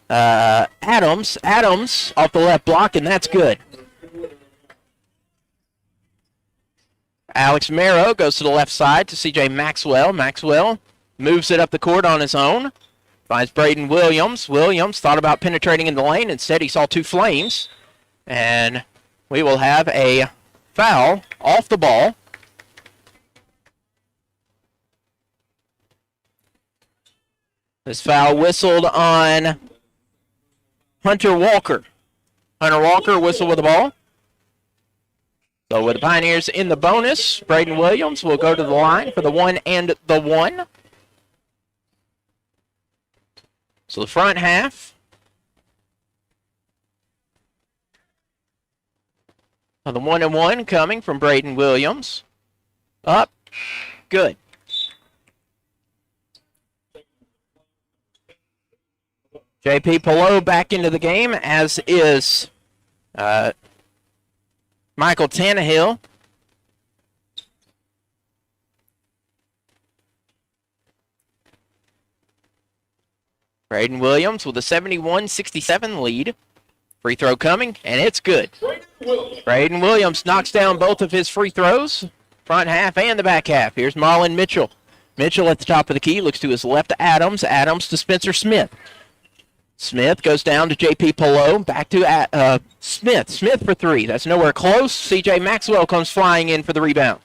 S1: Adams. Adams off the left block, and that's good. Alex Merrill goes to the left side to C.J. Maxwell. Maxwell moves it up the court on his own. Finds Braden Williams. Williams thought about penetrating in the lane. Instead, he saw two Flames. And we will have a foul off the ball. This foul whistled on Hunter Walker. Hunter Walker whistled with the ball. So with the Pioneers in the bonus, Braden Williams will go to the line for the 1 and the 1. So the front half. The 1 and 1 coming from Braden Williams. Up. Good. J.P. Pillow back into the game, as is Michael Tannehill. Braden Williams with a 71-67 lead. Free throw coming, and it's good. Braden Williams knocks down both of his free throws, front half and the back half. Here's Marlon Mitchell. Mitchell at the top of the key, looks to his left to Adams. Adams to Spencer Smith. Smith goes down to J.P. Pillow, back to Smith. Smith for three. That's nowhere close. C.J. Maxwell comes flying in for the rebound.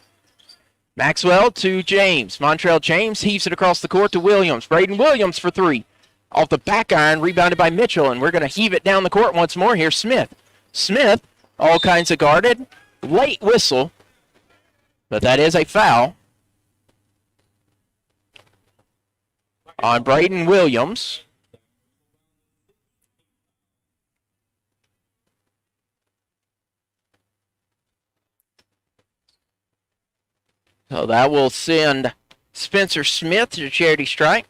S1: Maxwell to James. Montrell James heaves it across the court to Williams. Braden Williams for three. Off the back iron, rebounded by Mitchell, and we're going to heave it down the court once more. Here's Smith. Smith, all kinds of guarded. Late whistle, but that is a foul on Braden Williams. So that will send Spencer Smith to the charity strike.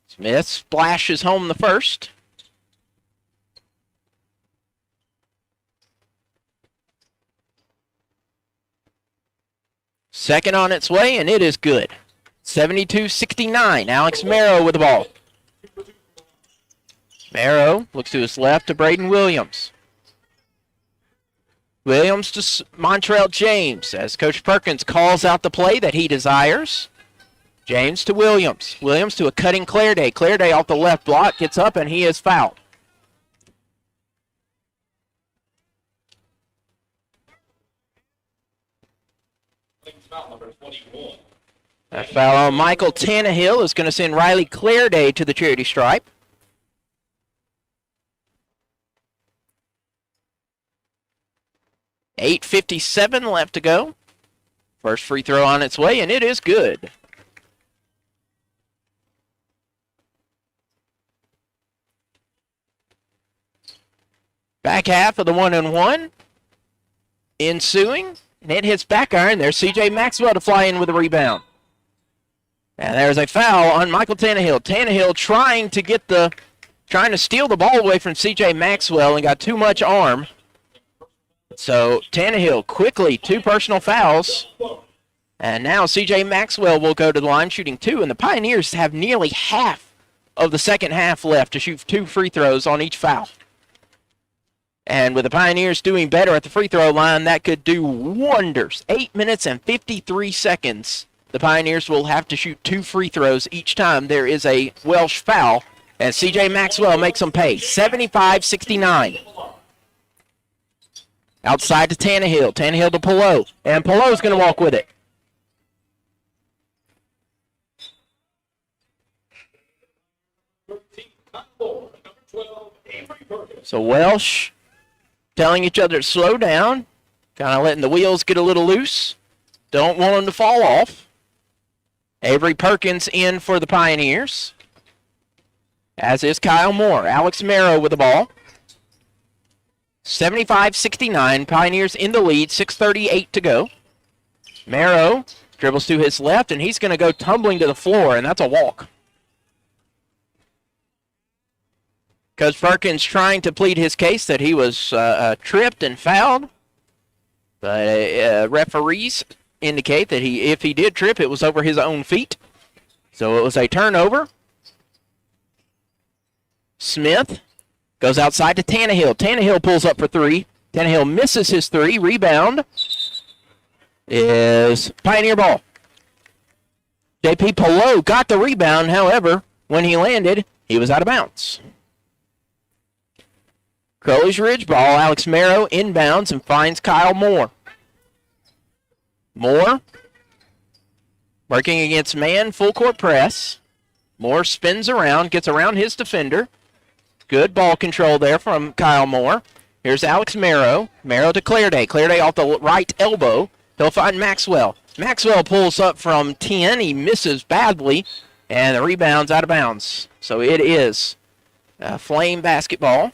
S1: Smith splashes home the first. Second on its way, and it is good. 72-69. Alex Merrow with the ball. Merrow looks to his left to Braden Williams. Williams to Montrell James as Coach Perkins calls out the play that he desires. James to Williams. Williams to a cutting Clairday. Clairday off the left block, gets up, and he is fouled. That foul on Michael Tannehill is going to send Riley Clairday to the charity stripe. .8:57 left to go. First free throw on its way, and it is good. Back half of the 1-and-1 ensuing, and it hits back iron. There's C.J. Maxwell to fly in with a rebound. And there's a foul on Michael Tannehill. Tannehill trying to steal the ball away from C.J. Maxwell and got too much arm. So Tannehill quickly, 2 personal fouls. And now C.J. Maxwell will go to the line shooting 2, and the Pioneers have nearly half of the second half left to shoot 2 free throws on each foul. And with the Pioneers doing better at the free throw line, that could do wonders. 8 minutes and 53 seconds. The Pioneers will have to shoot 2 free throws each time there is a Welch foul. And C.J. Maxwell makes them pay. 75-69. Outside to Tannehill. Tannehill to Pillow. And Pillow's going to walk with it. So Welch telling each other to slow down, kind of letting the wheels get a little loose. Don't want them to fall off. Avery Perkins in for the Pioneers, as is Kyle Moore. Alex Marrow with the ball. 75-69, Pioneers in the lead, 6:38 to go. Marrow dribbles to his left, and he's going to go tumbling to the floor, and that's a walk. Coach Perkins trying to plead his case that he was tripped and fouled. But referees indicate that if he did trip, it was over his own feet. So it was a turnover. Smith goes outside to Tannehill. Tannehill pulls up for 3. Tannehill misses his 3. Rebound is Pioneer ball. J.P. Pillow got the rebound. However, when he landed, he was out of bounds. Crowley's Ridge ball. Alex Marrow inbounds and finds Kyle Moore. Moore working against man, full court press. Moore spins around, gets around his defender. Good ball control there from Kyle Moore. Here's Alex Marrow. Marrow to Clairday. Clairday off the right elbow. He'll find Maxwell. Maxwell pulls up from 10. He misses badly, and the rebound's out of bounds. So it is Flame basketball.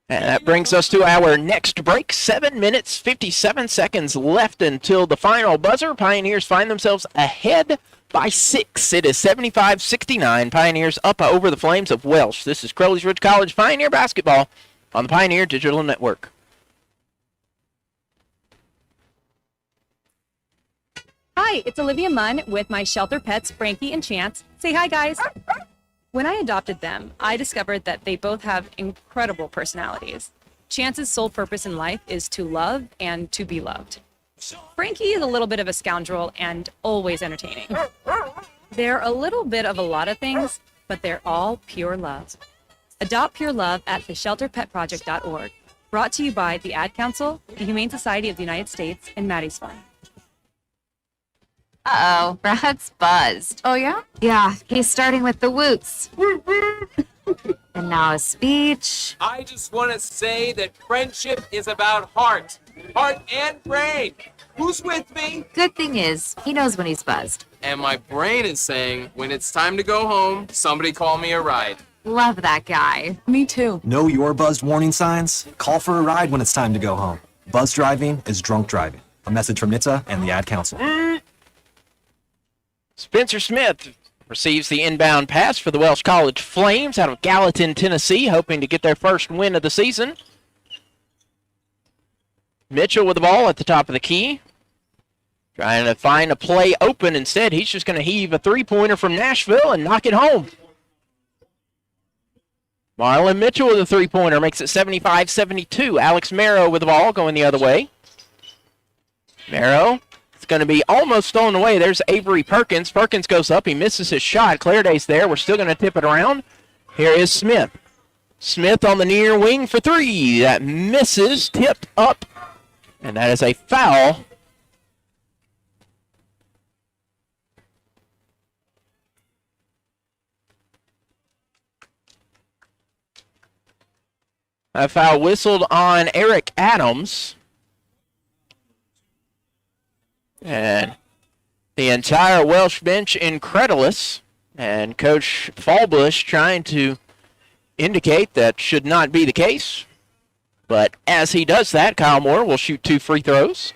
S1: And that brings us to our next break. 7 minutes, 57 seconds left until the final buzzer. Pioneers find themselves ahead by 6. It is 75-69. Pioneers up over the Flames of Welch. This is Crowley's Ridge College Pioneer basketball on the Pioneer Digital Network.
S9: Hi, it's Olivia Munn with my shelter pets, Frankie and Chance. Say hi, guys. When I adopted them, I discovered that they both have incredible personalities. Chance's sole purpose in life is to love and to be loved. Frankie is a little bit of a scoundrel and always entertaining. They're a little bit of a lot of things, but they're all pure love. Adopt pure love at theshelterpetproject.org. Brought to you by the Ad Council, the Humane Society of the United States, and Maddie's Fund.
S10: Uh-oh, Brad's buzzed.
S23: Oh, yeah?
S10: Yeah, he's starting with the woots. And now a speech.
S12: I just want to say that friendship is about heart and brain. Who's with me?
S10: Good thing is, he knows when he's buzzed.
S12: And my brain is saying, when it's time to go home, somebody call me a ride.
S10: Love that guy.
S9: Me too.
S14: Know your buzzed warning signs? Call for a ride when it's time to go home. Buzz driving is drunk driving. A message from NHTSA and the Ad Council.
S1: Spencer Smith receives the inbound pass for the Welch College Flames out of Gallatin, Tennessee, hoping to get their first win of the season. Mitchell with the ball at the top of the key. Trying to find a play open. Instead, he's just going to heave a three-pointer from Nashville and knock it home. Marlon Mitchell with a three-pointer makes it 75-72. Alex Marrow with the ball going the other way. Marrow. It's going to be almost stolen away. There's Avery Perkins. Perkins goes up. He misses his shot. Clairday's there. We're still going to tip it around. Here is Smith. Smith on the near wing for 3. That misses. Tipped up. And that is a foul. A foul whistled on Eric Adams. And the entire Welsh bench incredulous. And Coach Fallbush trying to indicate that should not be the case. But as he does that, Kyle Moore will shoot 2 free throws.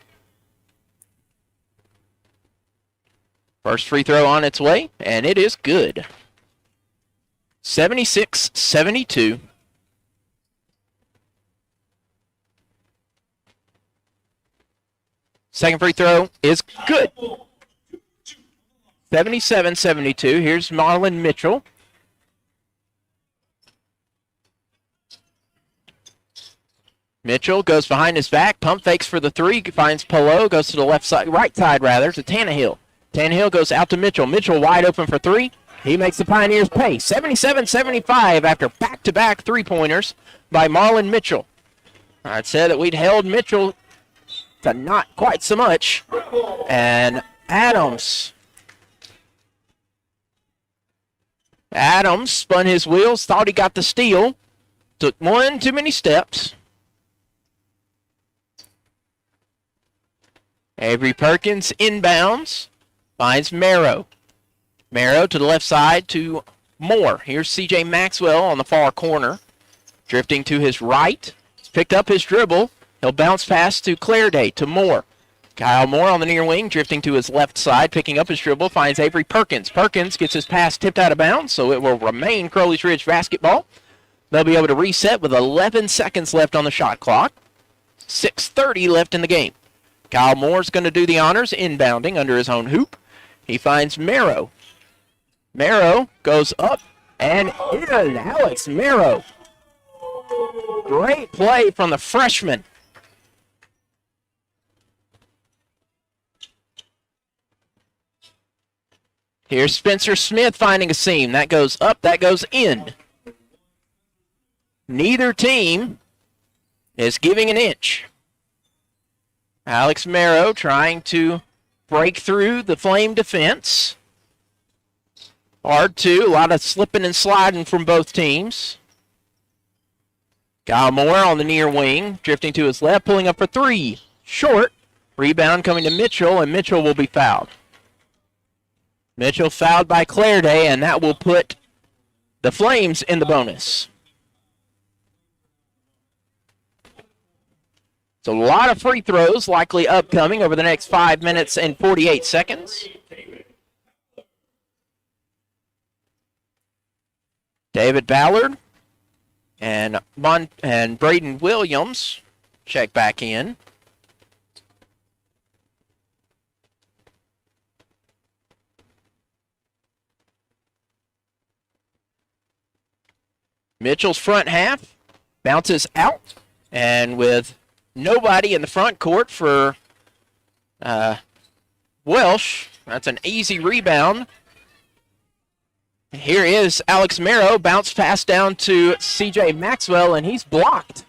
S1: First free throw on its way, and it is good. 76-72. Second free throw is good. 77-72. Here's Marlon Mitchell. Mitchell goes behind his back, pump fakes for the 3, finds Polo, goes to the left side, right side rather, to Tannehill. Tannehill goes out to Mitchell. Mitchell wide open for 3. He makes the Pioneers pay. 77-75 after back-to-back three-pointers by Marlon Mitchell. I'd say that we'd held Mitchell to not quite so much. And Adams spun his wheels, thought he got the steal, took one too many steps. Avery Perkins inbounds, finds Marrow. Marrow to the left side to Moore. Here's C.J. Maxwell on the far corner, drifting to his right. He's picked up his dribble. He'll bounce pass to Clairday, to Moore. Kyle Moore on the near wing, drifting to his left side, picking up his dribble, finds Avery Perkins. Perkins gets his pass tipped out of bounds, so it will remain Crowley's Ridge basketball. They'll be able to reset with 11 seconds left on the shot clock. 6:30 left in the game. Kyle Moore's going to do the honors, inbounding under his own hoop. He finds Marrow. Marrow goes up and in. Alex Marrow. Great play from the freshman. Here's Spencer Smith finding a seam. That goes up, that goes in. Neither team is giving an inch. Alex Marrow trying to break through the Flame defense. Hard to, a lot of slipping and sliding from both teams. Kyle Moore on the near wing, drifting to his left, pulling up for 3. Short. Rebound coming to Mitchell, and Mitchell will be fouled. Mitchell fouled by Clairday, and that will put the Flames in the bonus. So a lot of free throws likely upcoming over the next 5 minutes and 48 seconds. David Ballard and Braden Williams check back in. Mitchell's front half bounces out, and with nobody in the front court for Welsh, that's an easy rebound. Here is Alex Marrow, bounce pass down to C.J. Maxwell, and he's blocked.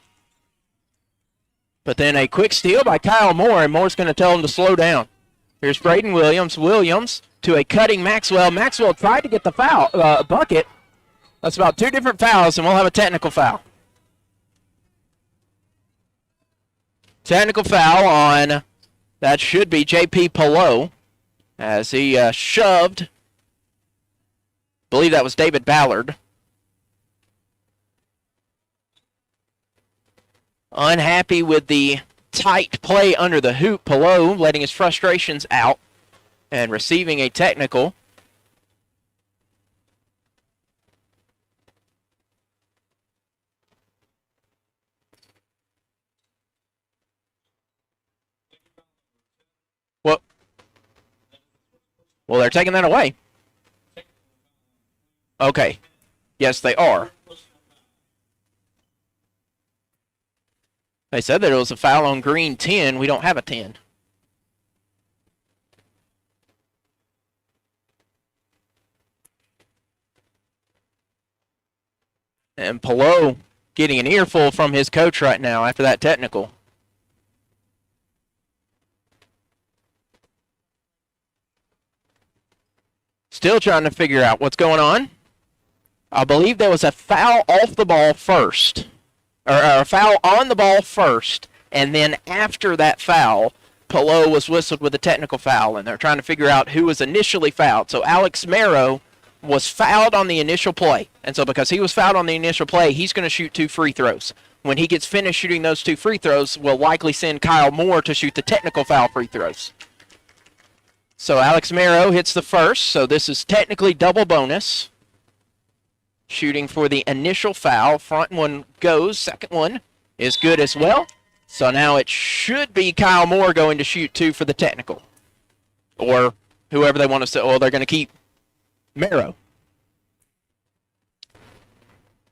S1: But then a quick steal by Kyle Moore, and Moore's going to tell him to slow down. Here's Braden Williams. Williams to a cutting Maxwell. Maxwell tried to get the foul bucket. That's about 2 different fouls, and we'll have a technical foul. Technical foul on, that should be J.P. Pelot, as he shoved. I believe that was David Ballard. Unhappy with the tight play under the hoop, Pelot letting his frustrations out and receiving a technical. Well, they're taking that away. Okay. Yes, they are. They said that it was a foul on green 10. We don't have a 10. And Pelot getting an earful from his coach right now after that technical. Still trying to figure out what's going on. I believe there was a foul off the ball first. or a foul on the ball first, and then after that foul, Pelot was whistled with a technical foul, and they're trying to figure out who was initially fouled. So Alex Marrow was fouled on the initial play, and so because he was fouled on the initial play, he's going to shoot 2 free throws. When he gets finished shooting those 2 free throws, we'll likely send Kyle Moore to shoot the technical foul free throws. So Alex Marrow hits the first, so this is technically double bonus. Shooting for the initial foul. Front one goes. Second one is good as well. So now it should be Kyle Moore going to shoot 2 for the technical. Or whoever they want to say. Well, they're going to keep Marrow.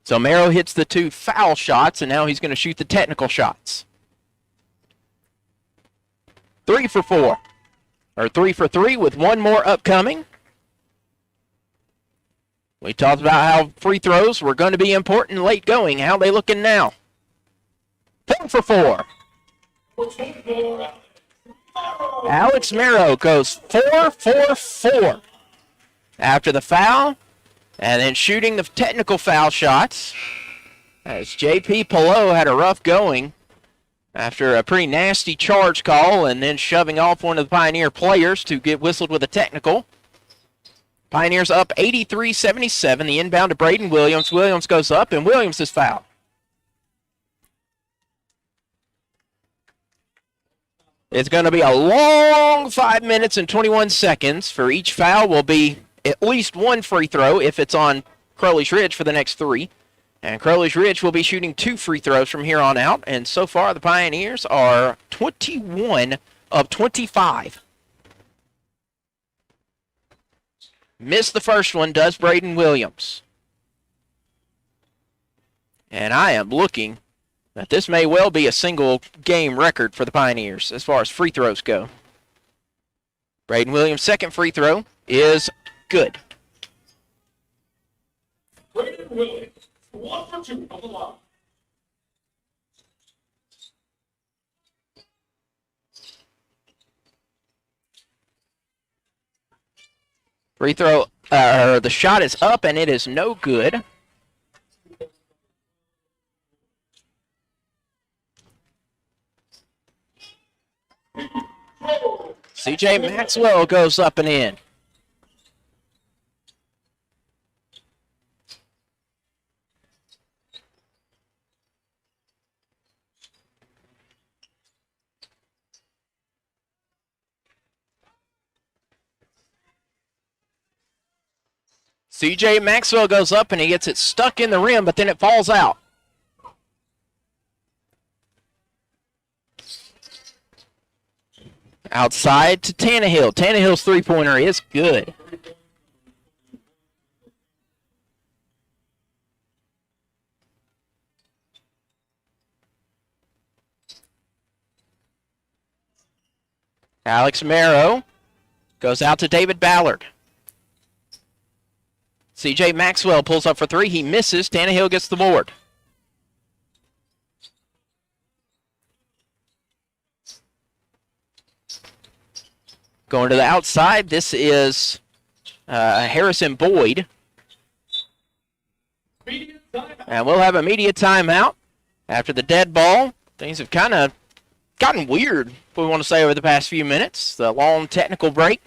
S1: So Marrow hits the 2 foul shots, and now he's going to shoot the technical shots. 3 for 4. Or 3 for 3 with 1 more upcoming. We talked about how free throws were going to be important late going. How are they looking now? 4 for 4. Alex Marrow goes 4 for 4 after the foul, and then shooting the technical foul shots. As J.P. Pelot had a rough going after a pretty nasty charge call and then shoving off one of the Pioneer players to get whistled with a technical. Pioneers up 83-77. The inbound to Braden Williams. Williams goes up, and Williams is fouled. It's going to be a long 5 minutes and 21 seconds. For each foul will be at least 1 free throw if it's on Crowley's Ridge for the next 3. And Crowley's Ridge will be shooting 2 free throws from here on out. And so far, the Pioneers are 21 of 25. Missed the first one, does Braden Williams. And I am looking that this may well be a single game record for the Pioneers as far as free throws go. Braden Williams' second free throw is good.
S13: Braden Williams, 1 for 2 on the line.
S1: Free throw, the shot is up, and it is no good. C.J. Maxwell goes up and in. C.J. Maxwell goes up and he gets it stuck in the rim, but then it falls out. Outside to Tannehill. Tannehill's three-pointer is good. Alex Marrow goes out to David Ballard. C.J. Maxwell pulls up for 3. He misses. Tannehill gets the board. Going to the outside, this is Harrison Boyd. And we'll have a media timeout after the dead ball. Things have kind of gotten weird, if we want to say, over the past few minutes. The long technical break.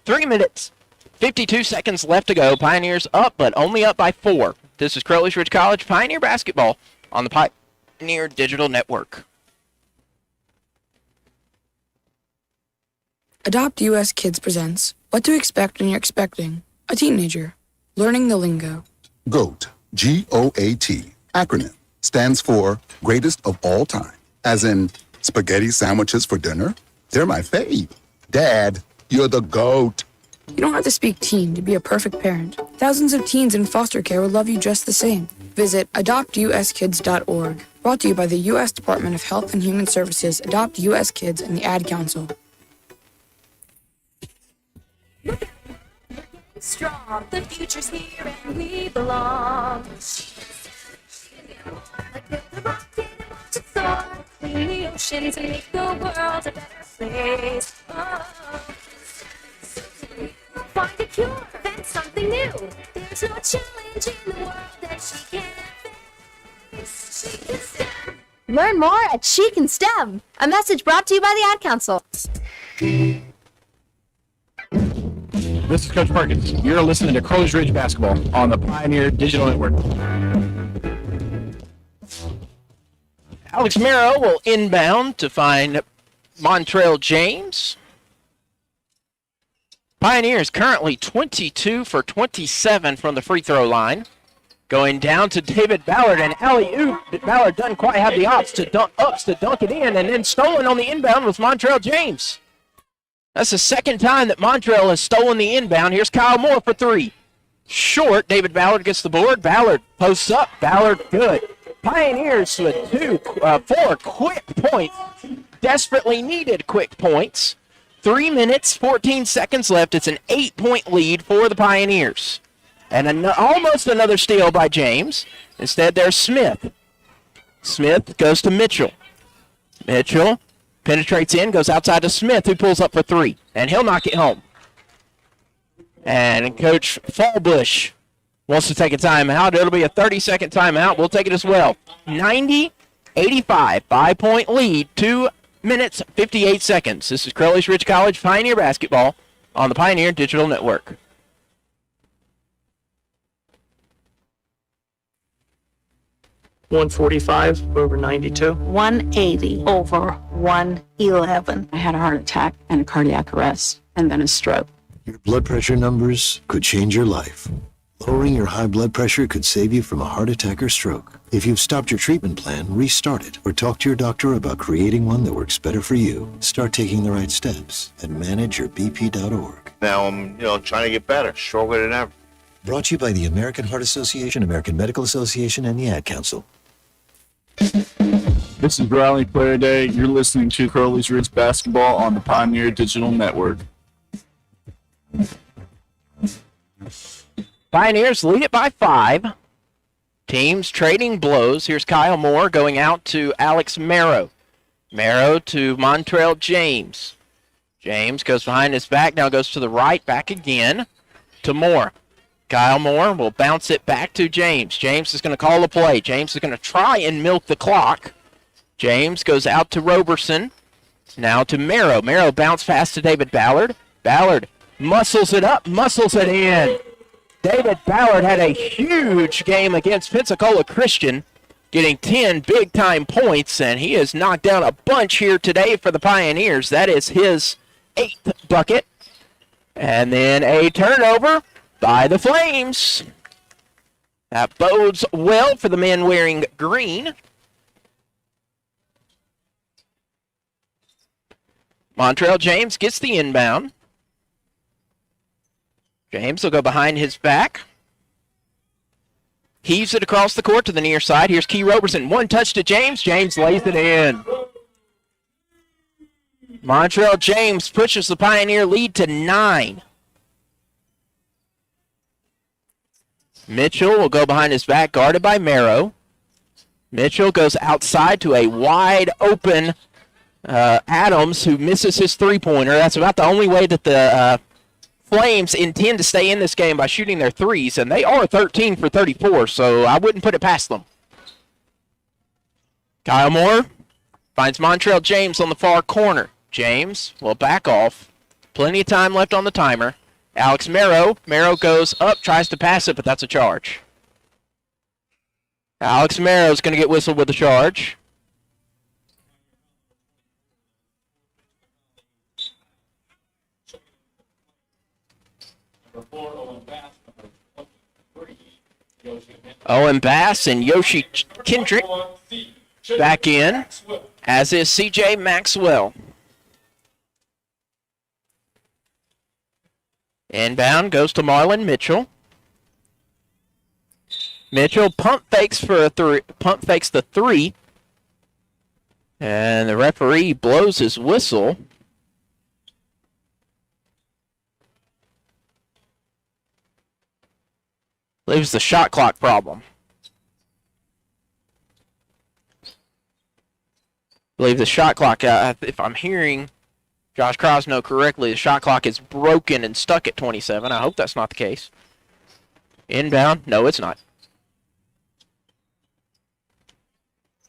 S1: 3 minutes, 52 seconds left to go. Pioneers up, but only up by 4. This is Crowley's Ridge College Pioneer Basketball on the Pioneer Digital Network.
S16: Adopt US Kids presents What to Expect When You're Expecting a Teenager. Learning the Lingo.
S6: GOAT, G-O-A-T, acronym, stands for Greatest of All Time. As in, spaghetti sandwiches for dinner? They're my fave. Dad, you're the GOAT.
S16: You don't have to speak teen to be a perfect parent. Thousands of teens in foster care will love you just the same. Visit adoptuskids.org. Brought to you by the U.S. Department of Health and Human Services, Adopt U.S. Kids, and the Ad Council.
S18: Strong, the future's here and we belong. Like the rocket launch it soar, clean the oceans and make the world a better place. Oh. Find a cure, invent something new. There's no challenge in the world that she can't face. She can stand
S23: Learn more at Chic and STEM. A message brought to you by the Ad Council.
S2: This is Coach Perkins. You're listening to Crowley's Ridge Basketball on the Pioneer Digital Network.
S1: Alex Merrow will inbound to find Montrell James. Pioneers currently 22 for 27 from the free throw line. Going down to David Ballard, and alley-oop. Ballard doesn't quite have the ups to dunk it in, and then stolen on the inbound was Montrell James. That's the second time that Montrell has stolen the inbound. Here's Kyle Moore for three. Short. David Ballard gets the board. Ballard posts up. Ballard good. Pioneers with 4 quick points. Desperately needed quick points. 3 minutes, 14 seconds left. It's an 8-point lead for the Pioneers. And almost another steal by James. Instead, there's Smith. Smith goes to Mitchell. Mitchell penetrates in, goes outside to Smith, who pulls up for three. And he'll knock it home. And Coach Fallbush wants to take a timeout. It'll be a 30-second timeout. We'll take it as well. 90-85, 5-point lead, 2 minutes, 58 seconds. This is Crowley's Ridge College Pioneer Basketball on the Pioneer Digital Network.
S19: $145 over 92.
S20: 180 over 111. I had a heart attack and a cardiac arrest and then a stroke.
S4: Your blood pressure numbers could change your life. Lowering your high blood pressure could save you from a heart attack or stroke. If you've stopped your treatment plan, restart it or talk to your doctor about creating one that works better for you. Start taking the right steps at manageyourBP.org.
S21: Now I'm, trying to get better, stronger than ever.
S4: Brought to you by the American Heart Association, American Medical Association, and the Ad Council.
S2: This is Crowley Player Day. You're listening to Crowley's Ridge Basketball on the Pioneer Digital Network.
S1: Pioneers lead it by 5. Teams trading blows. Here's Kyle Moore going out to Alex Merrow. Merrow to Montrell James. James goes behind his back, now goes to the right, back again to Moore. Kyle Moore will bounce it back to James. James is going to call the play. James is going to try and milk the clock. James goes out to Roberson. Now to Merrow. Merrow bounce pass to David Ballard. Ballard muscles it up, muscles it in. David Ballard had a huge game against Pensacola Christian, getting 10 big-time points, and he has knocked down a bunch here today for the Pioneers. That is his 8th bucket. And then a turnover by the Flames. That bodes well for the men wearing green. Montrell James gets the inbound. James will go behind his back. Heaves it across the court to the near side. Here's Key Roberson. One touch to James. James lays it in. Montrell James pushes the Pioneer lead to 9. Mitchell will go behind his back, guarded by Merrow. Mitchell goes outside to a wide open Adams, who misses his three-pointer. That's about the only way that the Flames intend to stay in this game, by shooting their threes, and they are 13 for 34, so I wouldn't put it past them. Kyle Moore finds Montrell James on the far corner. James will back off. Plenty of time left on the timer. Alex Merrow. Merrow goes up, tries to pass it, but that's a charge. Alex Merrow's going to get whistled with a charge. Owen Bass and Yoshi Kendrick back in, as is CJ Maxwell. Inbound goes to Marlon Mitchell. Mitchell pump fakes the three, and the referee blows his whistle. Leaves the shot clock problem. I believe the shot clock, if I'm hearing Josh Crosno correctly, the shot clock is broken and stuck at 27. I hope that's not the case. Inbound. No, it's not.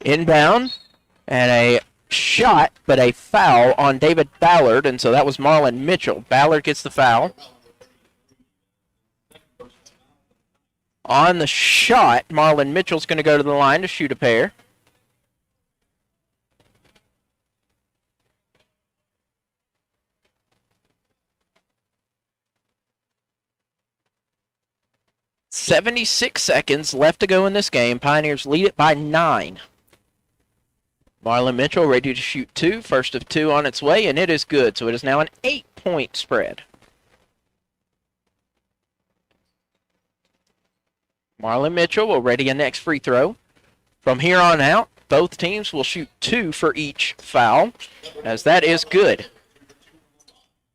S1: Inbound And a shot, but a foul on David Ballard, and so that was Marlon Mitchell. Ballard gets the foul. On the shot, Marlon Mitchell's going to go to the line to shoot a pair. .76 seconds left to go in this game. Pioneers lead it by 9. Marlon Mitchell ready to shoot 2. First of 2 on its way, and it is good. So it is now an 8-point spread. Marlon Mitchell will ready a next free throw. From here on out, both teams will shoot 2 for each foul, as that is good.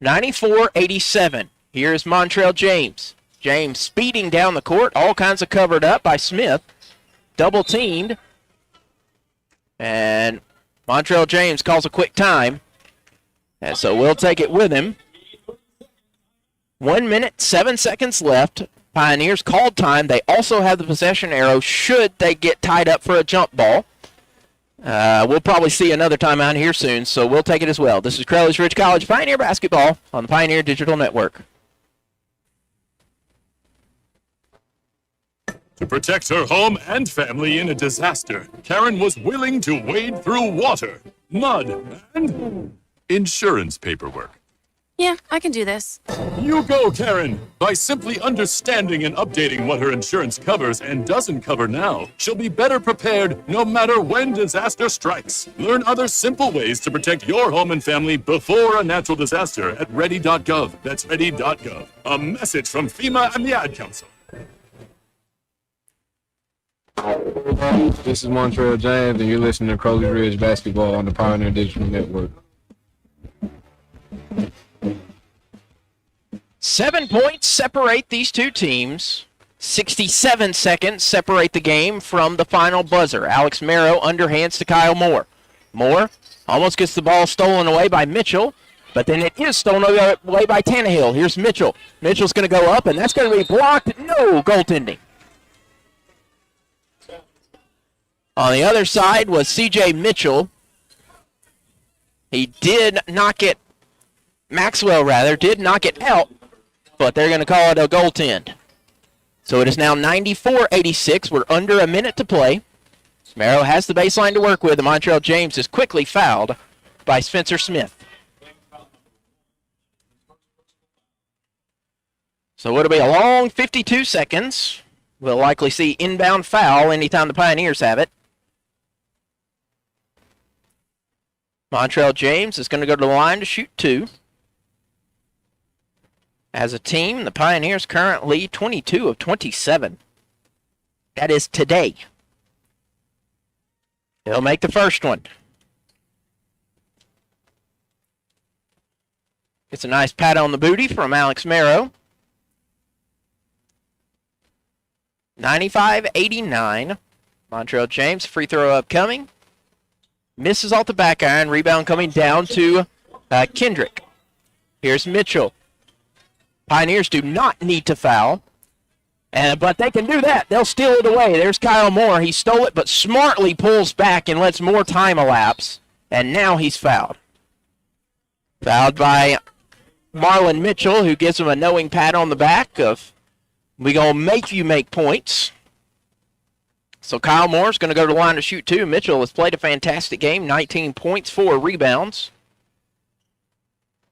S1: 94-87. Here is Montrell James. James speeding down the court, all kinds of covered up by Smith. Double teamed. And Montrell James calls a quick time. And so we'll take it with him. 1 minute, 7 seconds left. Pioneers called time. They also have the possession arrow should they get tied up for a jump ball. We'll probably see another timeout here soon, so we'll take it as well. This is Crowley's Ridge College Pioneer Basketball on the Pioneer Digital Network.
S13: To protect her home and family in a disaster, Karen was willing to wade through water, mud, and insurance paperwork.
S3: Yeah, I can do this.
S13: You go, Karen! By simply understanding and updating what her insurance covers and doesn't cover now, she'll be better prepared no matter when disaster strikes. Learn other simple ways to protect your home and family before a natural disaster at ready.gov. That's ready.gov. A message from FEMA and the Ad Council.
S24: This is Montrell James, and you're listening to Crowley Ridge Basketball on the Pioneer Digital Network.
S1: 7 points separate these two teams. 67 seconds separate the game from the final buzzer. Alex Merrow underhands to Kyle Moore. Moore almost gets the ball stolen away by Mitchell, but then it is stolen away by Tannehill. Here's Mitchell. Mitchell's going to go up, and that's going to be blocked. No goaltending. On the other side was C.J. Mitchell. He did knock it, Maxwell rather, did knock it out, but they're going to call it a goaltend. So it is now 94-86. We're under a minute to play. Merrow has the baseline to work with, and Montrell James is quickly fouled by Spencer Smith. So it'll be a long 52 seconds. We'll likely see inbound foul anytime the Pioneers have it. Montrell James is going to go to the line to shoot 2. As a team, the Pioneers currently 22 of 27. That is today. He'll make the first one. It's a nice pat on the booty from Alex Merrow. 95-89. Montrell James, free throw upcoming. Misses off the back iron. Rebound coming down to Kendrick. Here's Mitchell. Pioneers do not need to foul. But they can do that. They'll steal it away. There's Kyle Moore. He stole it, but smartly pulls back and lets more time elapse. And now he's fouled. Fouled by Marlon Mitchell, who gives him a knowing pat on the back of, we going to make you make points. So Kyle Moore's going to go to the line to shoot 2. Mitchell has played a fantastic game, 19 points, 4 rebounds.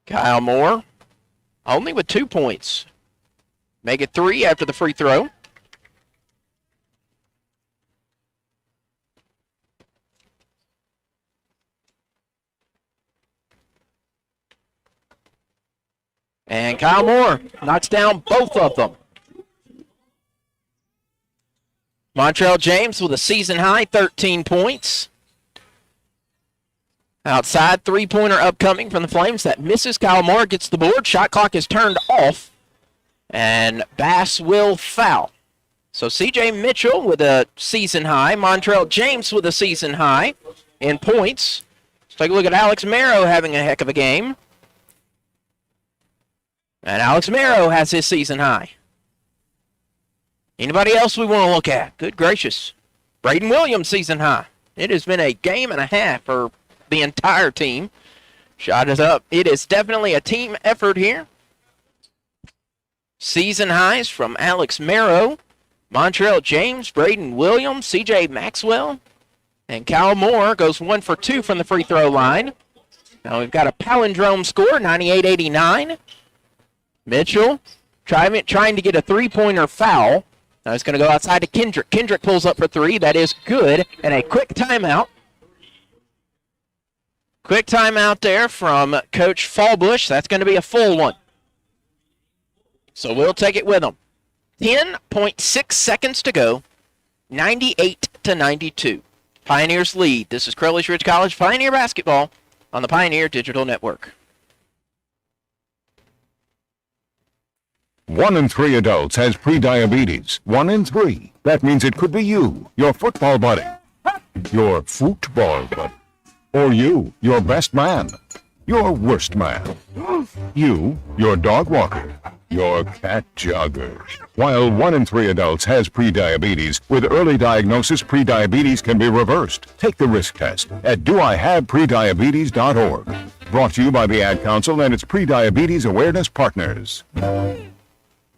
S1: Kyle Moore only with 2 points. Make it 3 after the free throw. And Kyle Moore knocks down both of them. Montrell James with a season-high 13 points. Outside, three-pointer upcoming from the Flames. That misses. Kyle Moore gets the board. Shot clock is turned off. And Bass will foul. So C.J. Mitchell with a season-high. Montrell James with a season-high in points. Let's take a look at Alex Merrow having a heck of a game. And Alex Merrow has his season-high. Anybody else we want to look at? Good gracious. Braden Williams, season high. It has been a game and a half for the entire team. Shot is up. It is definitely a team effort here. Season highs from Alex Merrow, Montrell James, Braden Williams, CJ Maxwell, and Kyle Moore goes 1 for 2 from the free throw line. Now we've got a palindrome score, 98-89. Mitchell trying to get a three-pointer foul. Now he's going to go outside to Kendrick. Kendrick pulls up for 3. That is good. And a quick timeout. Quick timeout there from Coach Fallbush. That's going to be a full one. So we'll take it with them. 10.6 seconds to go. 98-92. Pioneers lead. This is Crowley's Ridge College Pioneer basketball on the Pioneer Digital Network.
S5: 1 in 3 adults has prediabetes. 1 in 3. That means it could be you, your football buddy, your football buddy, or you, your best man, your worst man, you, your dog walker, your cat jogger. While 1 in 3 adults has prediabetes, with early diagnosis, prediabetes can be reversed. Take the risk test at doihaveprediabetes.org. Brought to you by the Ad Council and its Prediabetes Awareness Partners.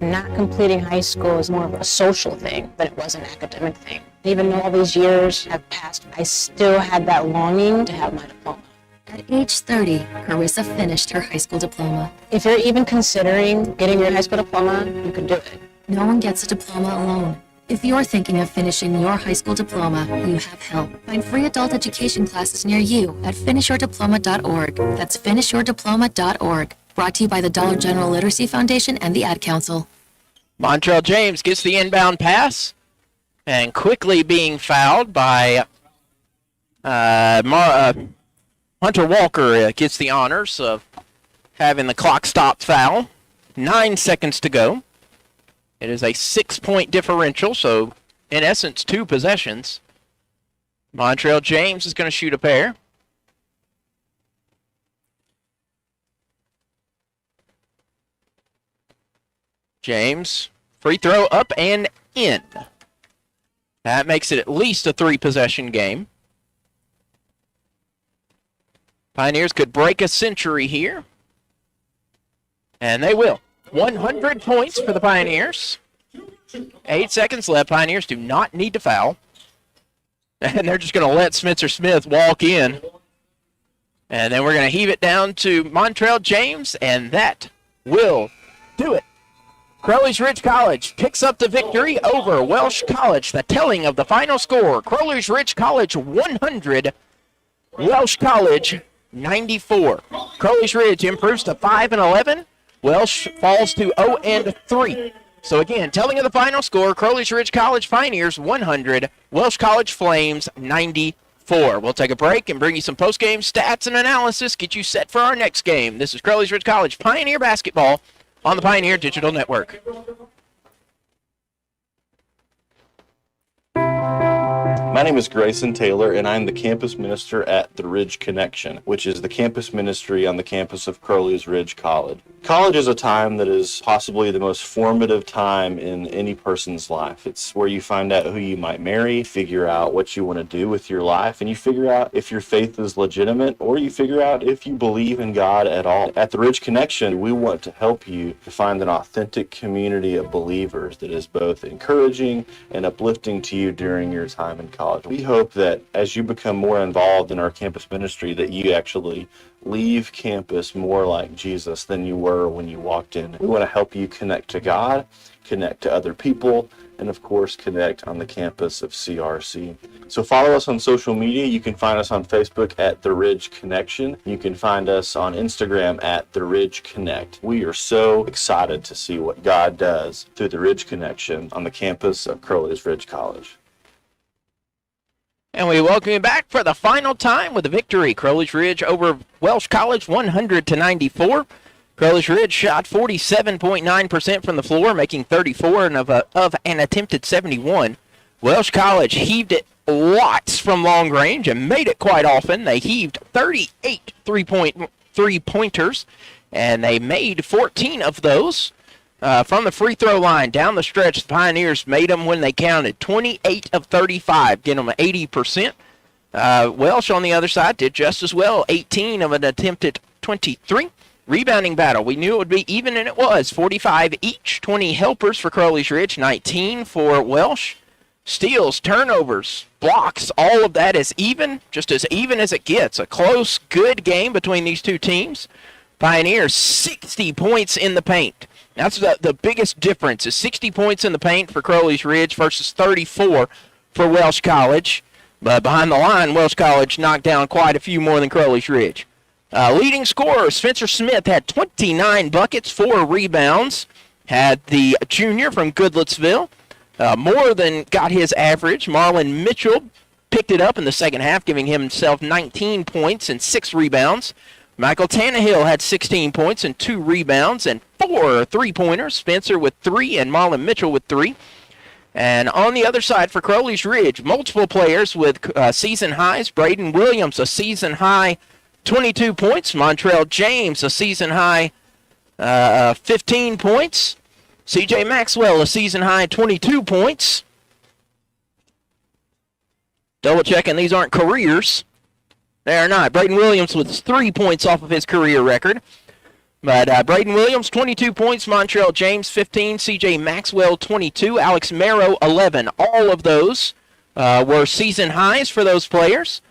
S20: Not completing high school is more of a social thing than it was an academic thing. Even though all these years have passed, I still had that longing to have my diploma.
S3: At age 30, Carissa finished her high school diploma.
S20: If you're even considering getting your high school diploma, you can do it.
S3: No one gets a diploma alone. If you're thinking of finishing your high school diploma, you have help. Find free adult education classes near you at finishyourdiploma.org. That's finishyourdiploma.org. Brought to you by the Dollar General Literacy Foundation and the Ad Council.
S1: Montrell James gets the inbound pass and quickly being fouled by Hunter Walker gets the honors of having the clock stopped foul. 9 seconds to go. It is a 6-point differential, so in essence 2 possessions. Montrell James is going to shoot a pair. James, free throw up and in. That makes it at least a 3-possession game. Pioneers could break a century here. And they will. 100 points for the Pioneers. 8 seconds left. Pioneers do not need to foul. And they're just going to let Spencer Smith walk in. And then we're going to heave it down to Montrell James, and that will do it. Crowley's Ridge College picks up the victory over Welch College. The telling of the final score, Crowley's Ridge College 100, Welch College 94. Crowley's Ridge improves to 5-11. Welch falls to 0-3. So again, telling of the final score, Crowley's Ridge College Pioneers 100, Welch College Flames 94. We'll take a break and bring you some post-game stats and analysis, get you set for our next game. This is Crowley's Ridge College Pioneer basketball on the Pioneer Digital Network.
S11: My name is Grayson Taylor, and I'm the campus minister at the Ridge Connection, which is the campus ministry on the campus of Crowley's Ridge College. College is a time that is possibly the most formative time in any person's life. It's where you find out who you might marry, figure out what you want to do with your life, and you figure out if your faith is legitimate, or you figure out if you believe in God at all. At the Ridge Connection, we want to help you to find an authentic community of believers that is both encouraging and uplifting to you during your time in college. We hope that as you become more involved in our campus ministry, that you actually leave campus more like Jesus than you were when you walked in. We want to help you connect to God, connect to other people, and of course connect on the campus of CRC. So follow us on social media. You can find us on Facebook at The Ridge Connection. You can find us on Instagram at The Ridge Connect. We are so excited to see what God does through The Ridge Connection on the campus of Crowley's Ridge College.
S1: And we welcome you back for the final time with a victory. Crowley's Ridge over Welch College 100-94. Crowley's Ridge shot 47.9% from the floor, making 34 of an attempted 71. Welch College heaved it lots from long range and made it quite often. They heaved 38 three-pointers, and they made 14 of those. From the free throw line down the stretch, the Pioneers made them when they counted. 28 of 35, getting them 80%. Welch on the other side did just as well. 18 of an attempted 23. Rebounding battle. We knew it would be even, and it was. 45 each. 20 helpers for Crowley's Ridge. 19 for Welch. Steals, turnovers, blocks, all of that is even, just as even as it gets. A close, good game between these two teams. Pioneers, 60 points in the paint. That's the biggest difference, is 60 points in the paint for Crowley's Ridge versus 34 for Welch College. But behind the line, Welch College knocked down quite a few more than Crowley's Ridge. Leading scorer, Spencer Smith had 29 buckets, 4 rebounds. Had the junior from Goodlettsville. More than got his average. Marlon Mitchell picked it up in the second half, giving himself 19 points and 6 rebounds. Michael Tannehill had 16 points and 2 rebounds and 4 three-pointers. Spencer with 3 and Marlon Mitchell with 3. And on the other side for Crowley's Ridge, multiple players with season highs. Braden Williams, a season high 22 points. Montrell James, a season high 15 points. C.J. Maxwell, a season-high 22 points. Double-checking, these aren't careers. They are not. Braden Williams with 3 points off of his career record. But Braden Williams, 22 points. Montrell James, 15. C.J. Maxwell, 22. Alex Merrow, 11. All of those were season highs for those players.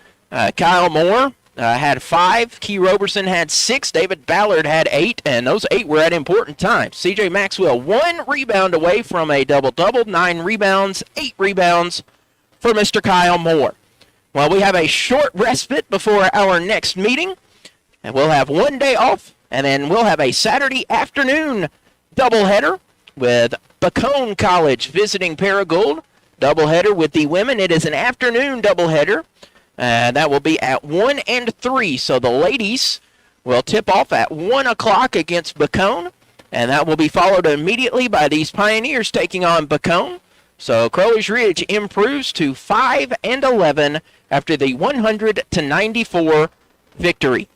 S1: Kyle Moore had 5. Key Roberson had 6. David Ballard had 8, and those 8 were at important times. C.J. Maxwell, 1 rebound away from a double-double, 9 rebounds, 8 rebounds for Mr. Kyle Moore. Well, we have a short respite before our next meeting, and we'll have 1 day off, and then we'll have a Saturday afternoon doubleheader with Bacone College visiting Paragould. Doubleheader with the women. It is an afternoon doubleheader. That will be at 1 and 3. So the ladies will tip off at 1 o'clock against Bacone. And that will be followed immediately by these Pioneers taking on Bacone. So Crowley's Ridge improves to 5 and 11 after the 100-94 victory.